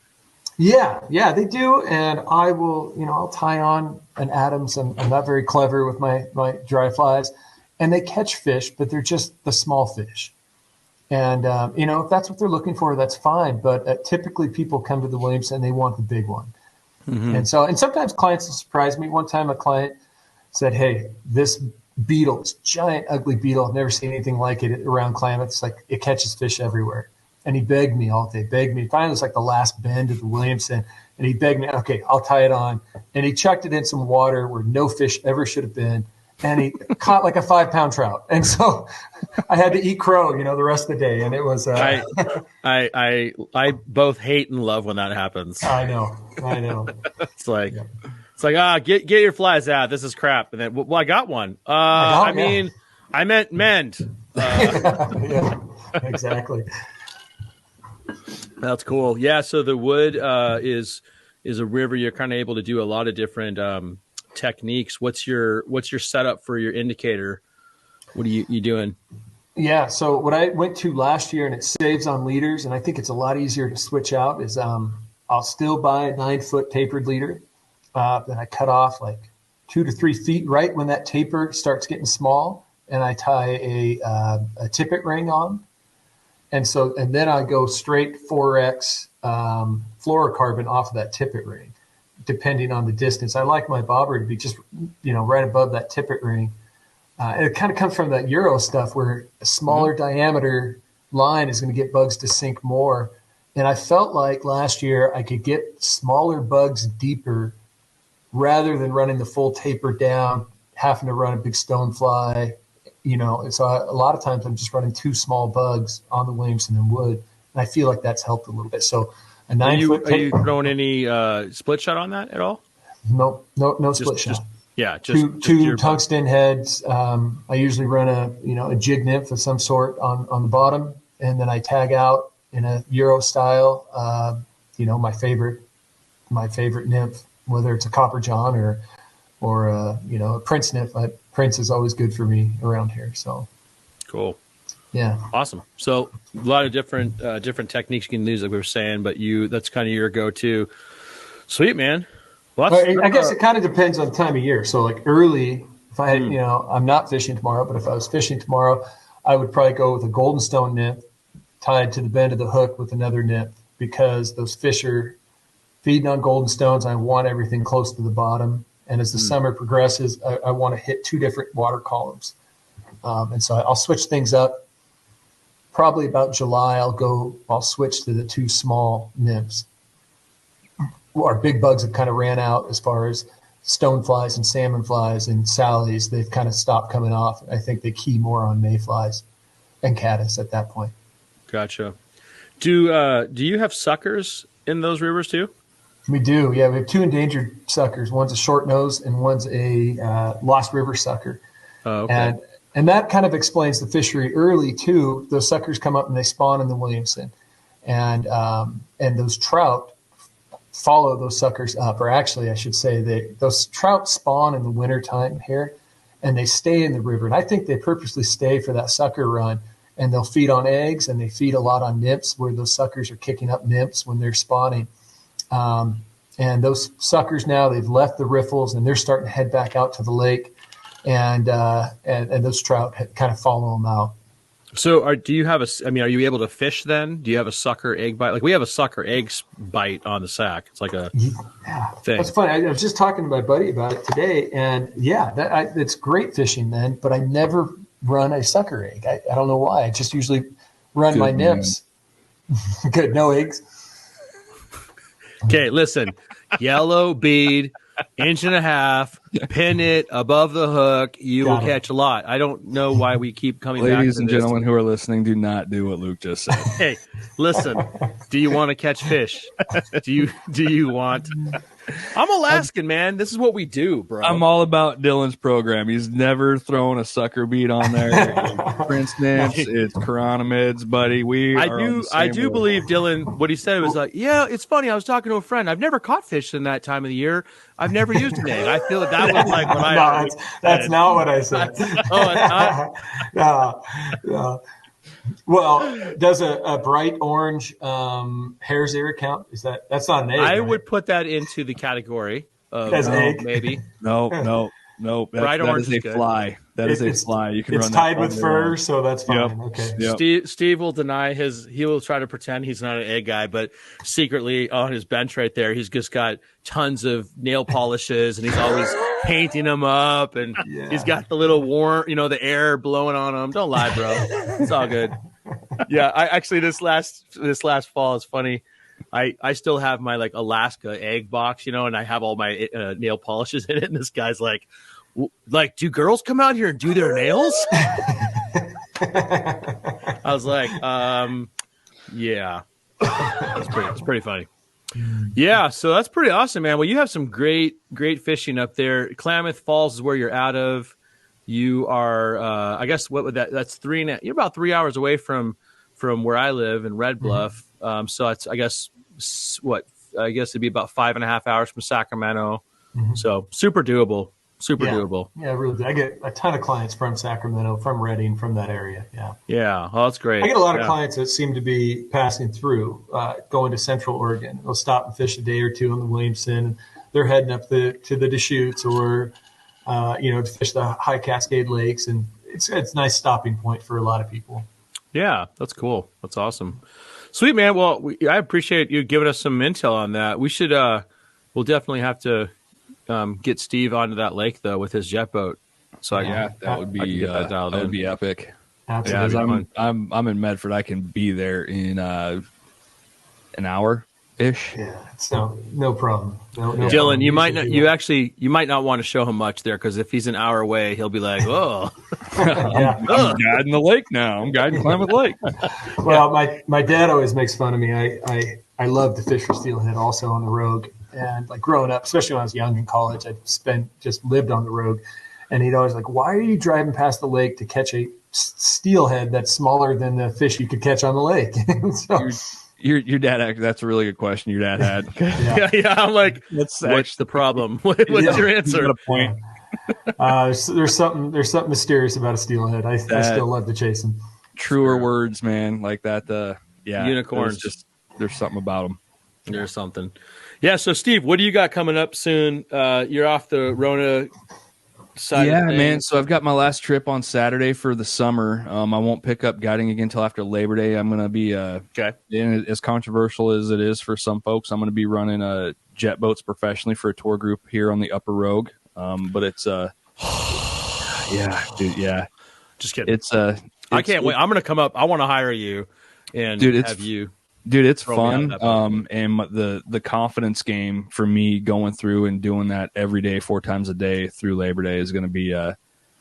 Yeah, they do. And I will, I'll tie on an Adams. I'm not very clever with my dry flies, and they catch fish, but they're just the small fish. And, if that's what they're looking for, that's fine. But typically people come to the Williamson and they want the big one. Mm-hmm. And sometimes clients will surprise me. One time a client said, "Hey, this beetle, this giant, ugly beetle, I've never seen anything like it around Klamath. It's like it catches fish everywhere." And he begged me all day, Finally, it was like the last bend of the Williamson. And he begged me, "Okay, I'll tie it on." And he chucked it in some water where no fish ever should have been. And he caught like a 5-pound trout. And so I had to eat crow, the rest of the day. And it was, I both hate and love when that happens. I know. It's like, get your flies out. This is crap. And then, well, I got one. I meant mend. Yeah, exactly. That's cool. Yeah. So the Wood is a river. You're kind of able to do a lot of different techniques. What's your setup for your indicator? What are you doing? Yeah. So what I went to last year, and it saves on leaders, and I think it's a lot easier to switch out, is I'll still buy a 9-foot tapered leader. Then I cut off like 2 to 3 feet right when that taper starts getting small, and I tie a tippet ring on. And then I go straight 4X fluorocarbon off of that tippet ring, depending on the distance. I like my bobber to be just, right above that tippet ring. It kind of comes from that Euro stuff where a smaller diameter line is going to get bugs to sink more. And I felt like last year I could get smaller bugs deeper rather than running the full taper down, having to run a big stonefly. And so a lot of times I'm just running 2 small bugs on the Williamson and Wood, and I feel like that's helped a little bit. So a 9-foot Are you throwing any split shot on that at all? No split shot. Just two tungsten heads. I usually run a jig nymph of some sort on the bottom, and then I tag out in a Euro style. My favorite nymph, whether it's a copper john or a Prince nymph. Prince is always good for me around here. So cool. Yeah. Awesome. So a lot of different techniques you can use, like we were saying, but that's kind of your go-to. Sweet, man. Well, I guess it kind of depends on the time of year. So like early, if I had, I'm not fishing tomorrow, but if I was fishing tomorrow, I would probably go with a golden stone nymph tied to the bend of the hook with another nymph, because those fish are feeding on golden stones. I want everything close to the bottom. And as the summer progresses, I want to hit 2 different water columns. And so I'll switch things up. Probably about July, I'll switch to the 2 small nymphs. Our big bugs have kind of ran out as far as stoneflies and salmon flies and sallies. They've kind of stopped coming off. I think they key more on mayflies and caddis at that point. Gotcha. Do you have suckers in those rivers too? We do. Yeah, we have 2 endangered suckers. One's a short nose and one's a Lost River sucker. Oh, okay. And that kind of explains the fishery early too. Those suckers come up and they spawn in the Williamson, and those trout follow those suckers up. Or actually, I should say those trout spawn in the wintertime here, and they stay in the river. And I think they purposely stay for that sucker run, and they'll feed on eggs, and they feed a lot on nymphs, where those suckers are kicking up nymphs when they're spawning. And those suckers now, they've left the riffles and they're starting to head back out to the lake, and those trout kind of follow them out. So are you able to fish then? Do you have a sucker egg bite? Like we have a sucker egg bite on the sack. It's like a thing. That's funny. I was just talking to my buddy about it today, and it's great fishing then, but I never run a sucker egg. I don't know why. I just usually run my nymphs. Good. No eggs. Okay, listen, yellow bead, 1.5 inch, pin it above the hook. You will catch a lot. I don't know why we keep coming back to this. Ladies and gentlemen who are listening, do not do what Luke just said. Hey, listen, do you want to catch fish? Do you want? I'm Alaskan, man. This is what we do, bro. I'm all about Dylan's program. He's never thrown a sucker beat on there. Prince nymphs, it's chironomids, buddy. I do believe Dylan. What he said was like, yeah, it's funny. I was talking to a friend. I've never caught fish in that time of the year. I've never used an egg. I feel that was like what that's not what I said. Oh, it's not? No. Well, does a bright orange hare's ear count? That's not an egg? I right? would put that into the category of As egg? maybe. No. Bright orange is a is good. fly. That is a fly. You can it's run tied that with fur, so that's fine. Yep. Okay. Yep. Steve will deny he will try to pretend he's not an egg guy, but secretly on his bench right there, he's just got tons of nail polishes and he's always painting them up, and he's got the little warm, the air blowing on him. Don't lie, bro. It's all good. Yeah, I actually this last fall is funny. I still have my like Alaska egg box, and I have all my nail polishes in it, and this guy's like, do girls come out here and do their nails? I was like, yeah. It's pretty funny. Yeah, so that's pretty awesome, man. Well, you have some great fishing up there. Klamath Falls is where you're out of. You are, I guess, what would that's you're about 3 hours away from where I live in Red Bluff. So it's, I guess it'd be about 5.5 hours from Sacramento. So super doable. Doable. Yeah, really. I get a ton of clients from Sacramento, from Redding, from that area. Yeah. Yeah. Oh, that's great. I get a lot of clients that seem to be passing through, going to Central Oregon. They'll stop and fish a day or two on the Williamson. They're heading up to the Deschutes or, to fish the high Cascade Lakes. And it's a nice stopping point for a lot of people. Yeah, that's cool. That's awesome. Sweet, man. Well, I appreciate you giving us some intel on that. We should, we'll definitely have to get Steve onto that lake though with his jet boat. So that would be epic. Absolutely. Yeah, I'm in Medford. I can be there in an hour ish. Yeah, it's no problem. No Dylan, problem. You might not want to show him much there, because if he's an hour away, he'll be like, oh, I'm guiding the lake now. I'm guiding Klamath Lake. Well, my dad always makes fun of me. I love to fish for steelhead also on the Rogue. And like growing up, especially when I was young in college, I just lived on the Rogue. And he'd always like, why are you driving past the lake to catch a steelhead that's smaller than the fish you could catch on the lake? So, your dad, that's a really good question your dad had. yeah. I'm like, what's the problem? What's your answer? Got a point. There's something mysterious about a steelhead. I still love to chase them. Truer words, man, like that. Unicorns. There's something about them. There's something. Yeah. So Steve, what do you got coming up soon? You're off the Rona side. Yeah, man. So I've got my last trip on Saturday for the summer. I won't pick up guiding again until after Labor Day. I'm going to be and as controversial as it is for some folks, I'm going to be running jet boats professionally for a tour group here on the Upper Rogue. But it's Just kidding. I can't wait. I'm going to come up. I want to hire you and have you. Dude, it's fun. And the confidence game for me going through and doing that every day, 4 times a day through Labor Day is going to be,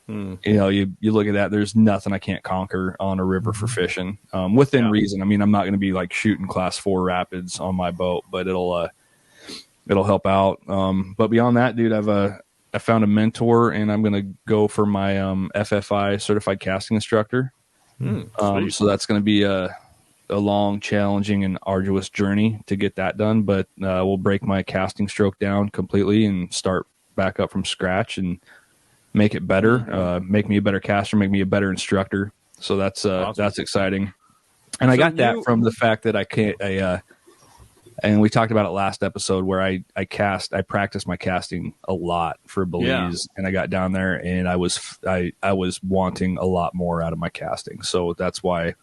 you look at that, there's nothing I can't conquer on a river for fishing, within reason. I mean, I'm not going to be like shooting class 4 rapids on my boat, but it'll help out. But beyond that, dude, I found a mentor and I'm going to go for my, FFI certified casting instructor. So that's going to be a long, challenging, and arduous journey to get that done, but we'll break my casting stroke down completely and start back up from scratch and make it better, make me a better caster, make me a better instructor. So that's awesome. That's exciting. And I got that from the fact that and we talked about it last episode where I practiced my casting a lot for Belize, and I got down there and I was wanting a lot more out of my casting. So that's why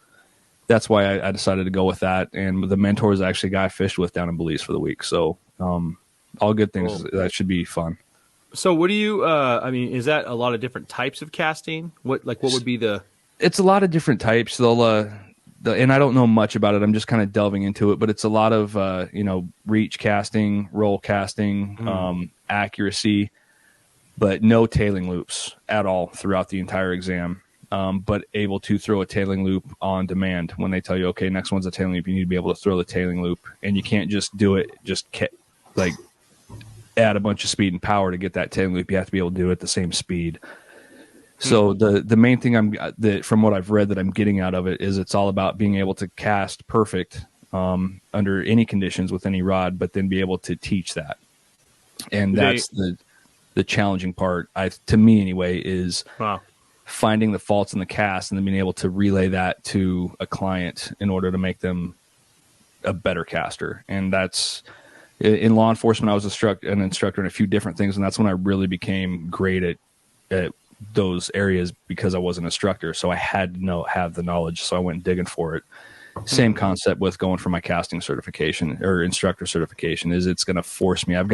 I decided to go with that. And the mentor is actually a guy I fished with down in Belize for the week. So all good things. Cool. That should be fun. So what do you, is that a lot of different types of casting? What would be the... It's a lot of different types. And I don't know much about it. I'm just kind of delving into it, but it's a lot of, reach casting, roll casting, accuracy, but no tailing loops at all throughout the entire exam. But able to throw a tailing loop on demand when they tell you, okay, next one's a tailing loop. You need to be able to throw the tailing loop, and you can't just do it, add a bunch of speed and power to get that tailing loop. You have to be able to do it at the same speed. So the main thing from what I've read that I'm getting out of it is it's all about being able to cast perfect under any conditions with any rod, but then be able to teach that. And that's the challenging part, to me anyway, is finding the faults in the cast and then being able to relay that to a client in order to make them a better caster. And that's in law enforcement. I was an instructor in a few different things, and that's when I really became great at those areas, because I was an instructor. So I had to have the knowledge. So I went digging for it. Same concept with going for my casting certification or instructor certification. Is it's going to force me. I'm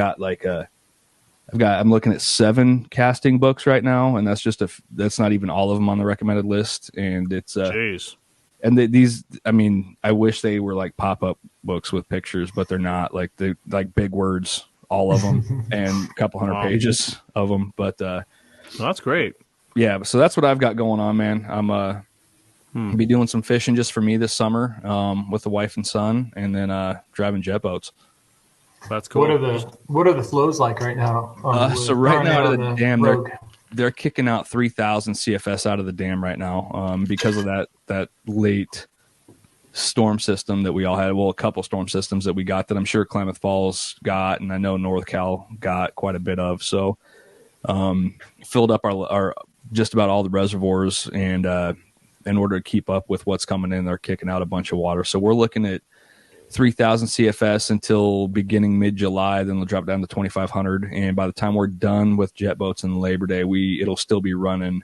looking at 7 casting books right now, and that's not even all of them on the recommended list. And it's Jeez. And these, I mean, I wish they were like pop-up books with pictures, but they're not. Like they like big words, all of them, and a couple hundred pages of them. But well, that's great. Yeah, so that's what I've got going on, man. I'm be doing some fishing just for me this summer with the wife and son, and then driving jet boats. That's cool. What are the flows like right now? So right now out of the dam, they're kicking out 3,000 CFS out of the dam right now because of that late storm system that we all had. Well, a couple storm systems that we got that I'm sure Klamath Falls got, and I know North Cal got quite a bit of. So filled up our just about all the reservoirs, and in order to keep up with what's coming in, they're kicking out a bunch of water. So we're looking at 3,000 CFS until beginning mid-July. Then they'll drop down to 2,500. And by the time we're done with jet boats and Labor Day, it'll still be running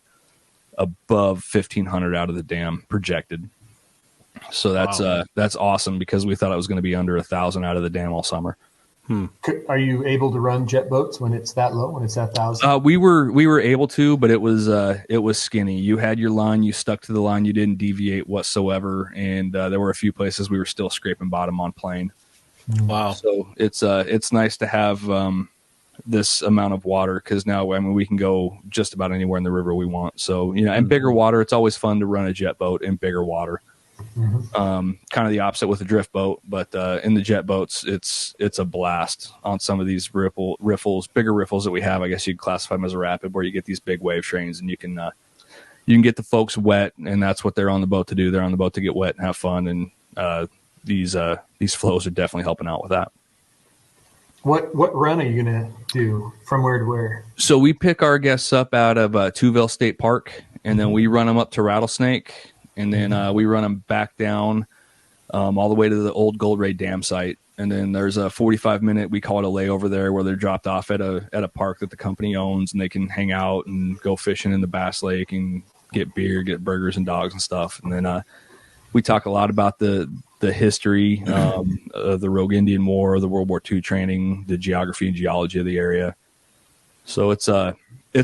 above 1,500 out of the dam projected. So that's awesome, because we thought it was going to be under 1,000 out of the dam all summer. Are you able to run jet boats when it's that low, when it's that 1,000? We were able to, but it was skinny. You had your line, you stuck to the line, you didn't deviate whatsoever, and there were a few places we were still scraping bottom on plane. Wow! So it's nice to have this amount of water, because now we can go just about anywhere in the river we want. So and bigger water, it's always fun to run a jet boat in bigger water. Kind of the opposite with a drift boat, but in the jet boats, it's a blast on some of these bigger riffles that we have. I guess you'd classify them as a rapid, where you get these big wave trains, and you can get the folks wet, and that's what they're on the boat to do. They're on the boat to get wet and have fun, and these flows are definitely helping out with that. What run are you gonna do from where to where? So we pick our guests up out of Tuville State Park, and then we run them up to Rattlesnake. And then we run them back down all the way to the old Gold Ray Dam site. And then there's a 45-minute, we call it a layover there, where they're dropped off at a park that the company owns, and they can hang out and go fishing in the Bass Lake and get beer, get burgers and dogs and stuff. And then we talk a lot about the history of the Rogue Indian War, the World War II training, the geography and geology of the area. So it's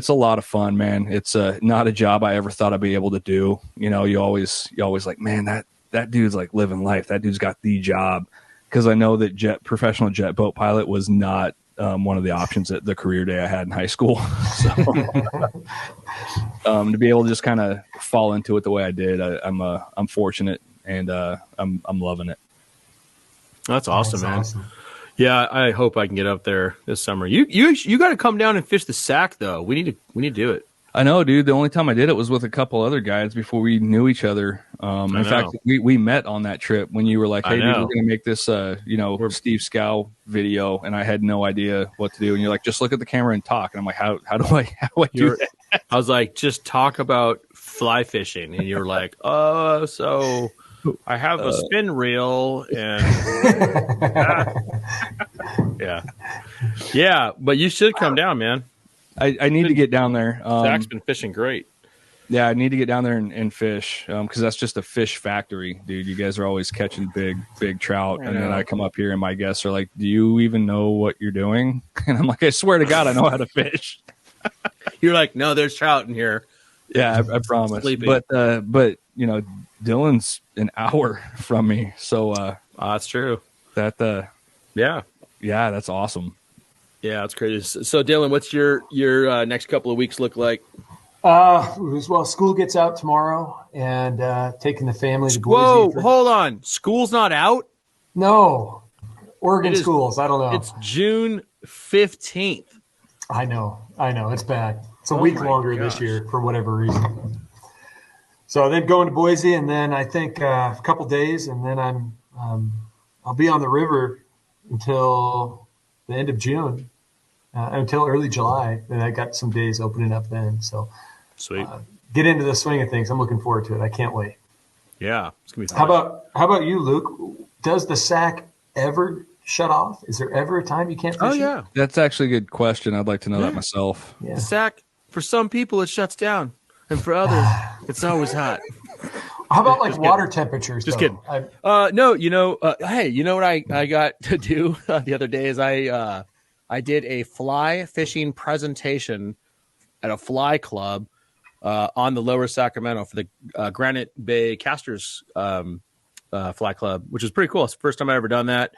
a lot of fun, man. It's not a job I ever thought I'd be able to do. You always like, man, that dude's like living life. That dude's got the job. Because I know that professional jet boat pilot was not one of the options at the career day I had in high school. So to be able to just kind of fall into it the way I did, I'm fortunate, and I'm loving it. That's awesome, man. Awesome. Yeah, I hope I can get up there this summer. You got to come down and fish the Sac, though. We need to do it. I know, dude. The only time I did it was with a couple other guys before we knew each other. In fact, we met on that trip when you were like, "Hey, dude, we're going to make this, Steve Scow video," and I had no idea what to do. And you're like, "Just look at the camera and talk." And I'm like, "How do I do that?" I was like, "Just talk about fly fishing," and you're like, "Oh, so." I have a spin reel and yeah, but you should come down, man. I need to get down there. Zach's been fishing great. Yeah, I need to get down there and fish because that's just a fish factory, dude. You guys are always catching big trout, and then I come up here and my guests are like, "Do you even know what you're doing?" And I'm like, "I swear to God, I know how to fish." You're like, "No, there's trout in here." Yeah, I promise. Sleeping. But Dylan's an hour from me, so that's true. That yeah, that's awesome. Yeah, that's crazy. So, Dylan, what's your next couple of weeks look like? Well, school gets out tomorrow, and taking the family to Boise. Whoa, hold on. School's not out? No. Oregon schools. I don't know. It's June 15th. I know. It's bad. It's a week longer this year for whatever reason. So then going to Boise, and then I think a couple days, and then I'll be on the river until the end of June, until early July. And I got some days opening up then. So sweet. get into the swing of things. I'm looking forward to it. I can't wait. Yeah, it's gonna be fun. How about you, Luke? Does the sack ever shut off? Is there ever a time you can't fish? Oh yeah, That's actually a good question. I'd like to know that myself. Yeah. the sack for some people it shuts down, and for others it's always hot. How about like water temperatures? Just though? kidding. No, hey, you know what I got to do the other day is I did a fly fishing presentation at a fly club on the Lower Sacramento for the Granite Bay Casters Fly Club, which is pretty cool. It's the first time I've ever done that.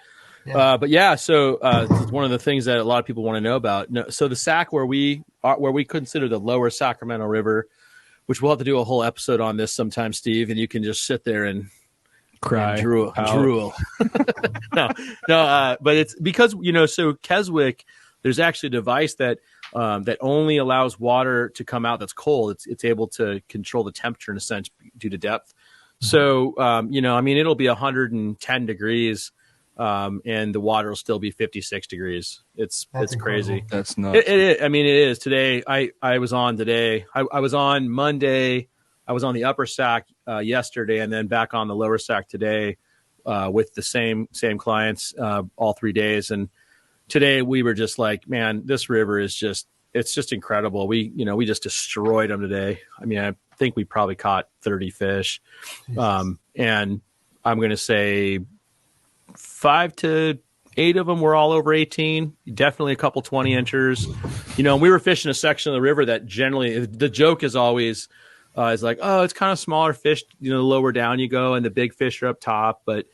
Yeah. But yeah, so it's one of the things that a lot of people want to know about. No, so the Sac where we consider the Lower Sacramento River, which we'll have to do a whole episode on this sometime, Steve, and you can just sit there and Cry. and drool. But it's because so Keswick, there's actually a device that only allows water to come out that's cold. It's able to control the temperature in a sense due to depth. So it'll be 110 degrees, and the water will still be 56 degrees. It's crazy. That's nuts. It is. Today I was on today. I was on Monday. I was on the Upper Sac yesterday, and then back on the Lower Sac today with the same clients all 3 days. And today we were just like, man, this river is it's just incredible. We just destroyed them today. I mean, I think we probably caught 30 fish. And I'm going to say 5 to 8 of them were all over 18, definitely a couple 20 inchers. We were fishing a section of the river that generally, the joke is always, is like, oh, it's kind of smaller fish, the lower down you go and the big fish are up top. But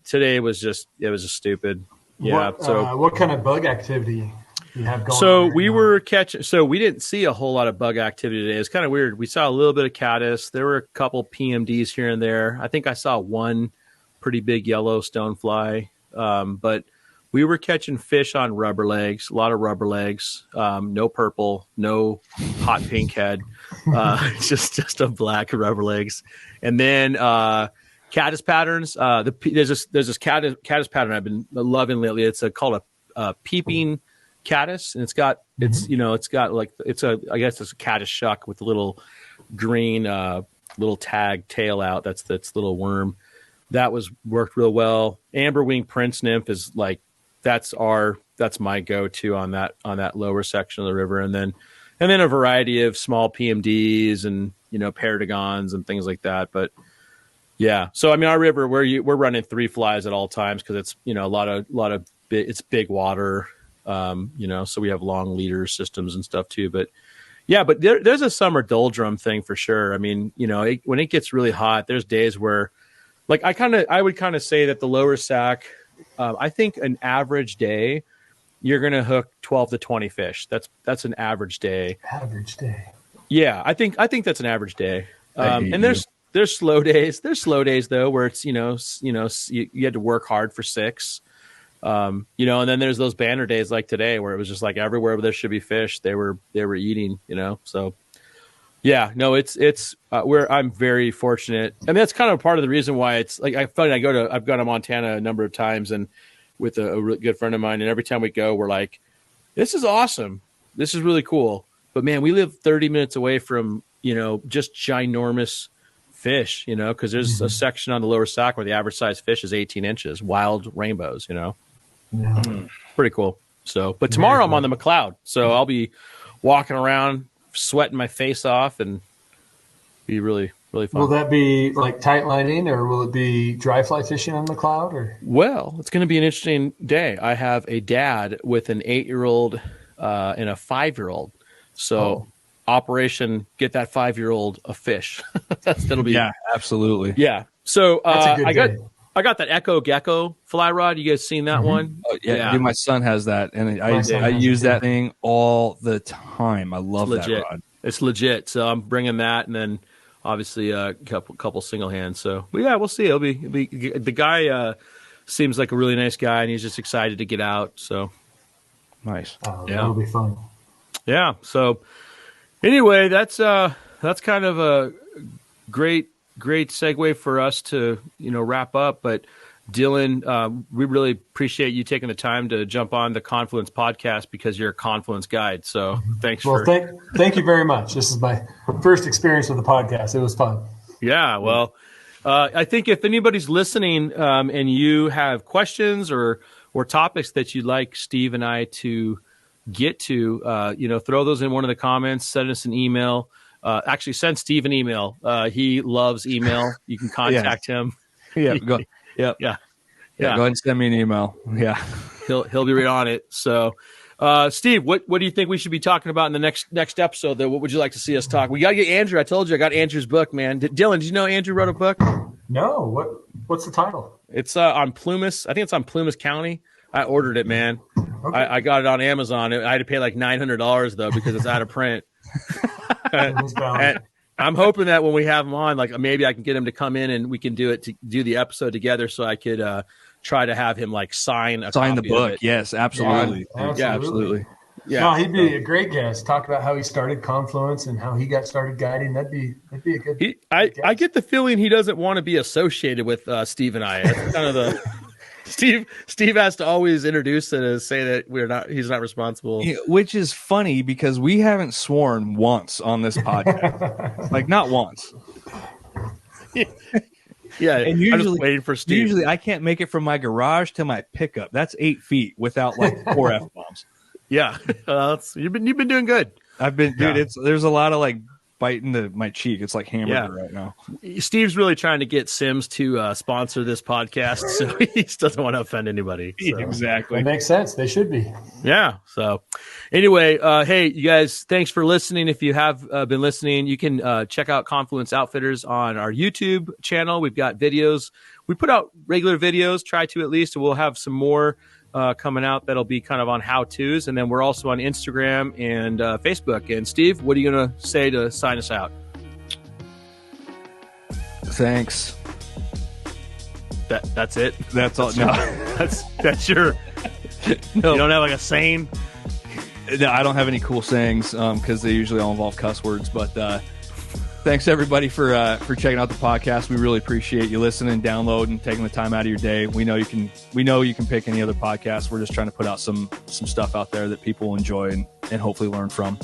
today it was just stupid. Yeah. What kind of bug activity you have going on? So we were catching, so we didn't see a whole lot of bug activity today. It's kind of weird. We saw a little bit of caddis. There were a couple PMDs here and there. I think I saw one pretty big yellow stonefly. But we were catching fish on rubber legs, a lot of rubber legs, no purple, no hot pink head, just a black rubber legs. And then caddis patterns. There's this caddis pattern I've been loving lately. It's called a peeping caddis, and it's got a caddis shuck with a little green little tag tail out. That's little worm. That worked real well. Amberwing Prince Nymph is like that's my go-to on that lower section of the river, and then a variety of small PMDs and paradagons and things like that. But yeah, so I mean our river we're running 3 flies at all times because it's a lot of it's big water, so we have long leader systems and stuff too. But yeah, but there's a summer doldrum thing for sure. I mean when it gets really hot, there's days where like I would kind of say that the Lower Sac, I think an average day, you're going to hook 12 to 20 fish. That's an average day. Average day. Yeah, I think that's an average day. And there's slow days. There's slow days though, where it's you had to work hard for 6. And then there's those banner days like today where it was just like everywhere there should be fish, they were eating. So. Yeah, no, it's where I'm very fortunate. I mean, that's kind of part of the reason why it's like I've gone to Montana a number of times and with a really good friend of mine, and every time we go, we're like, this is awesome. This is really cool. But man, we live 30 minutes away from, just ginormous fish, because there's a section on the Lower Sac where the average size fish is 18 inches, wild rainbows, Yeah. Pretty cool. So, but tomorrow I'm on the McLeod, so I'll be walking around, sweating my face off, and be really, really fun. Will that be like tight lining, or will it be dry fly fishing on the cloud? Or well, it's going to be an interesting day. I have a dad with an 8-year-old and a 5-year-old. So Operation Get That 5-year-old a fish. That'll be absolutely. Yeah. So I got that Echo Gecko fly rod. You guys seen that one? Oh, yeah. Dude, my son has that, and I use that thing all the time. I love that rod. It's legit. So I'm bringing that, and then obviously a couple single hands. So, but yeah, we'll see. It'll be the guy seems like a really nice guy, and he's just excited to get out. So nice. Oh, yeah, that'll be fun. Yeah. So anyway, that's kind of a great segue for us to wrap up. But Dylan, we really appreciate you taking the time to jump on the Confluence podcast because you're a Confluence guide. So thanks. Thank you very much. This is my first experience with the podcast. It was fun. Yeah. Well, I think if anybody's listening and you have questions or topics that you'd like Steve and I to get to, throw those in one of the comments, send us an email. Actually, send Steve an email. He loves email. You can contact him. Yeah. Go. Yeah. Yeah. Go ahead and send me an email. Yeah. He'll be right on it. So, Steve, what do you think we should be talking about in the next episode? Though, what would you like to see us talk? We got to get Andrew. I told you I got Andrew's book, man. Dylan, did you know Andrew wrote a book? No. What's the title? It's on Plumas. I think it's on Plumas County. I ordered it, man. Okay. I got it on Amazon. I had to pay like $900 though because it's out of print. And I'm hoping that when we have him on, like maybe I can get him to come in and we can do the episode together, so I could try to have him like sign the book. Yes, absolutely. Yeah, absolutely. Yeah, no, he'd be a great guest. Talk about how he started Confluence and how he got started guiding. That'd be a good. I get the feeling he doesn't want to be associated with Steve and I. That's kind of the. Steve has to always introduce it and say that he's not responsible. Yeah, which is funny because we haven't sworn once on this podcast. Like not once. Yeah. And usually, I'm just waiting for Steve. Usually I can't make it from my garage to my pickup. That's 8 feet without like 4 F-bombs. Yeah. You've been doing good. I've been, dude, there's a lot of like biting my cheek. It's like hamburger right now. Steve's really trying to get Sims to sponsor this podcast, so he just doesn't want to offend anybody. So. Exactly. That makes sense. They should be. Yeah. So anyway, hey, you guys, thanks for listening. If you have been listening, you can check out Confluence Outfitters on our YouTube channel. We've got videos. We put out regular videos, try to at least, and we'll have some more coming out that'll be kind of on how-tos, and then we're also on Instagram and Facebook. And Steve, what are you gonna say to sign us out? Thanks. That's it. That's all. No, that's your. No, you don't have like a saying. No, I don't have any cool sayings because they usually all involve cuss words. But thanks everybody for checking out the podcast. We really appreciate you listening, downloading, taking the time out of your day. We know you can pick any other podcast. We're just trying to put out some stuff out there that people will enjoy and hopefully learn from.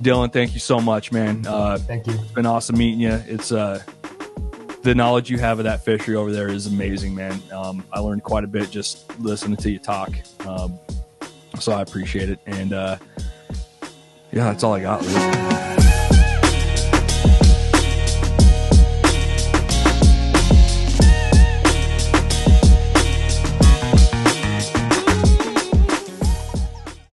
Dylan, thank you so much, man. Thank you. It's been awesome meeting you. It's the knowledge you have of that fishery over there is amazing, man. I learned quite a bit just listening to you talk. So I appreciate it. And yeah, that's all I got. Really.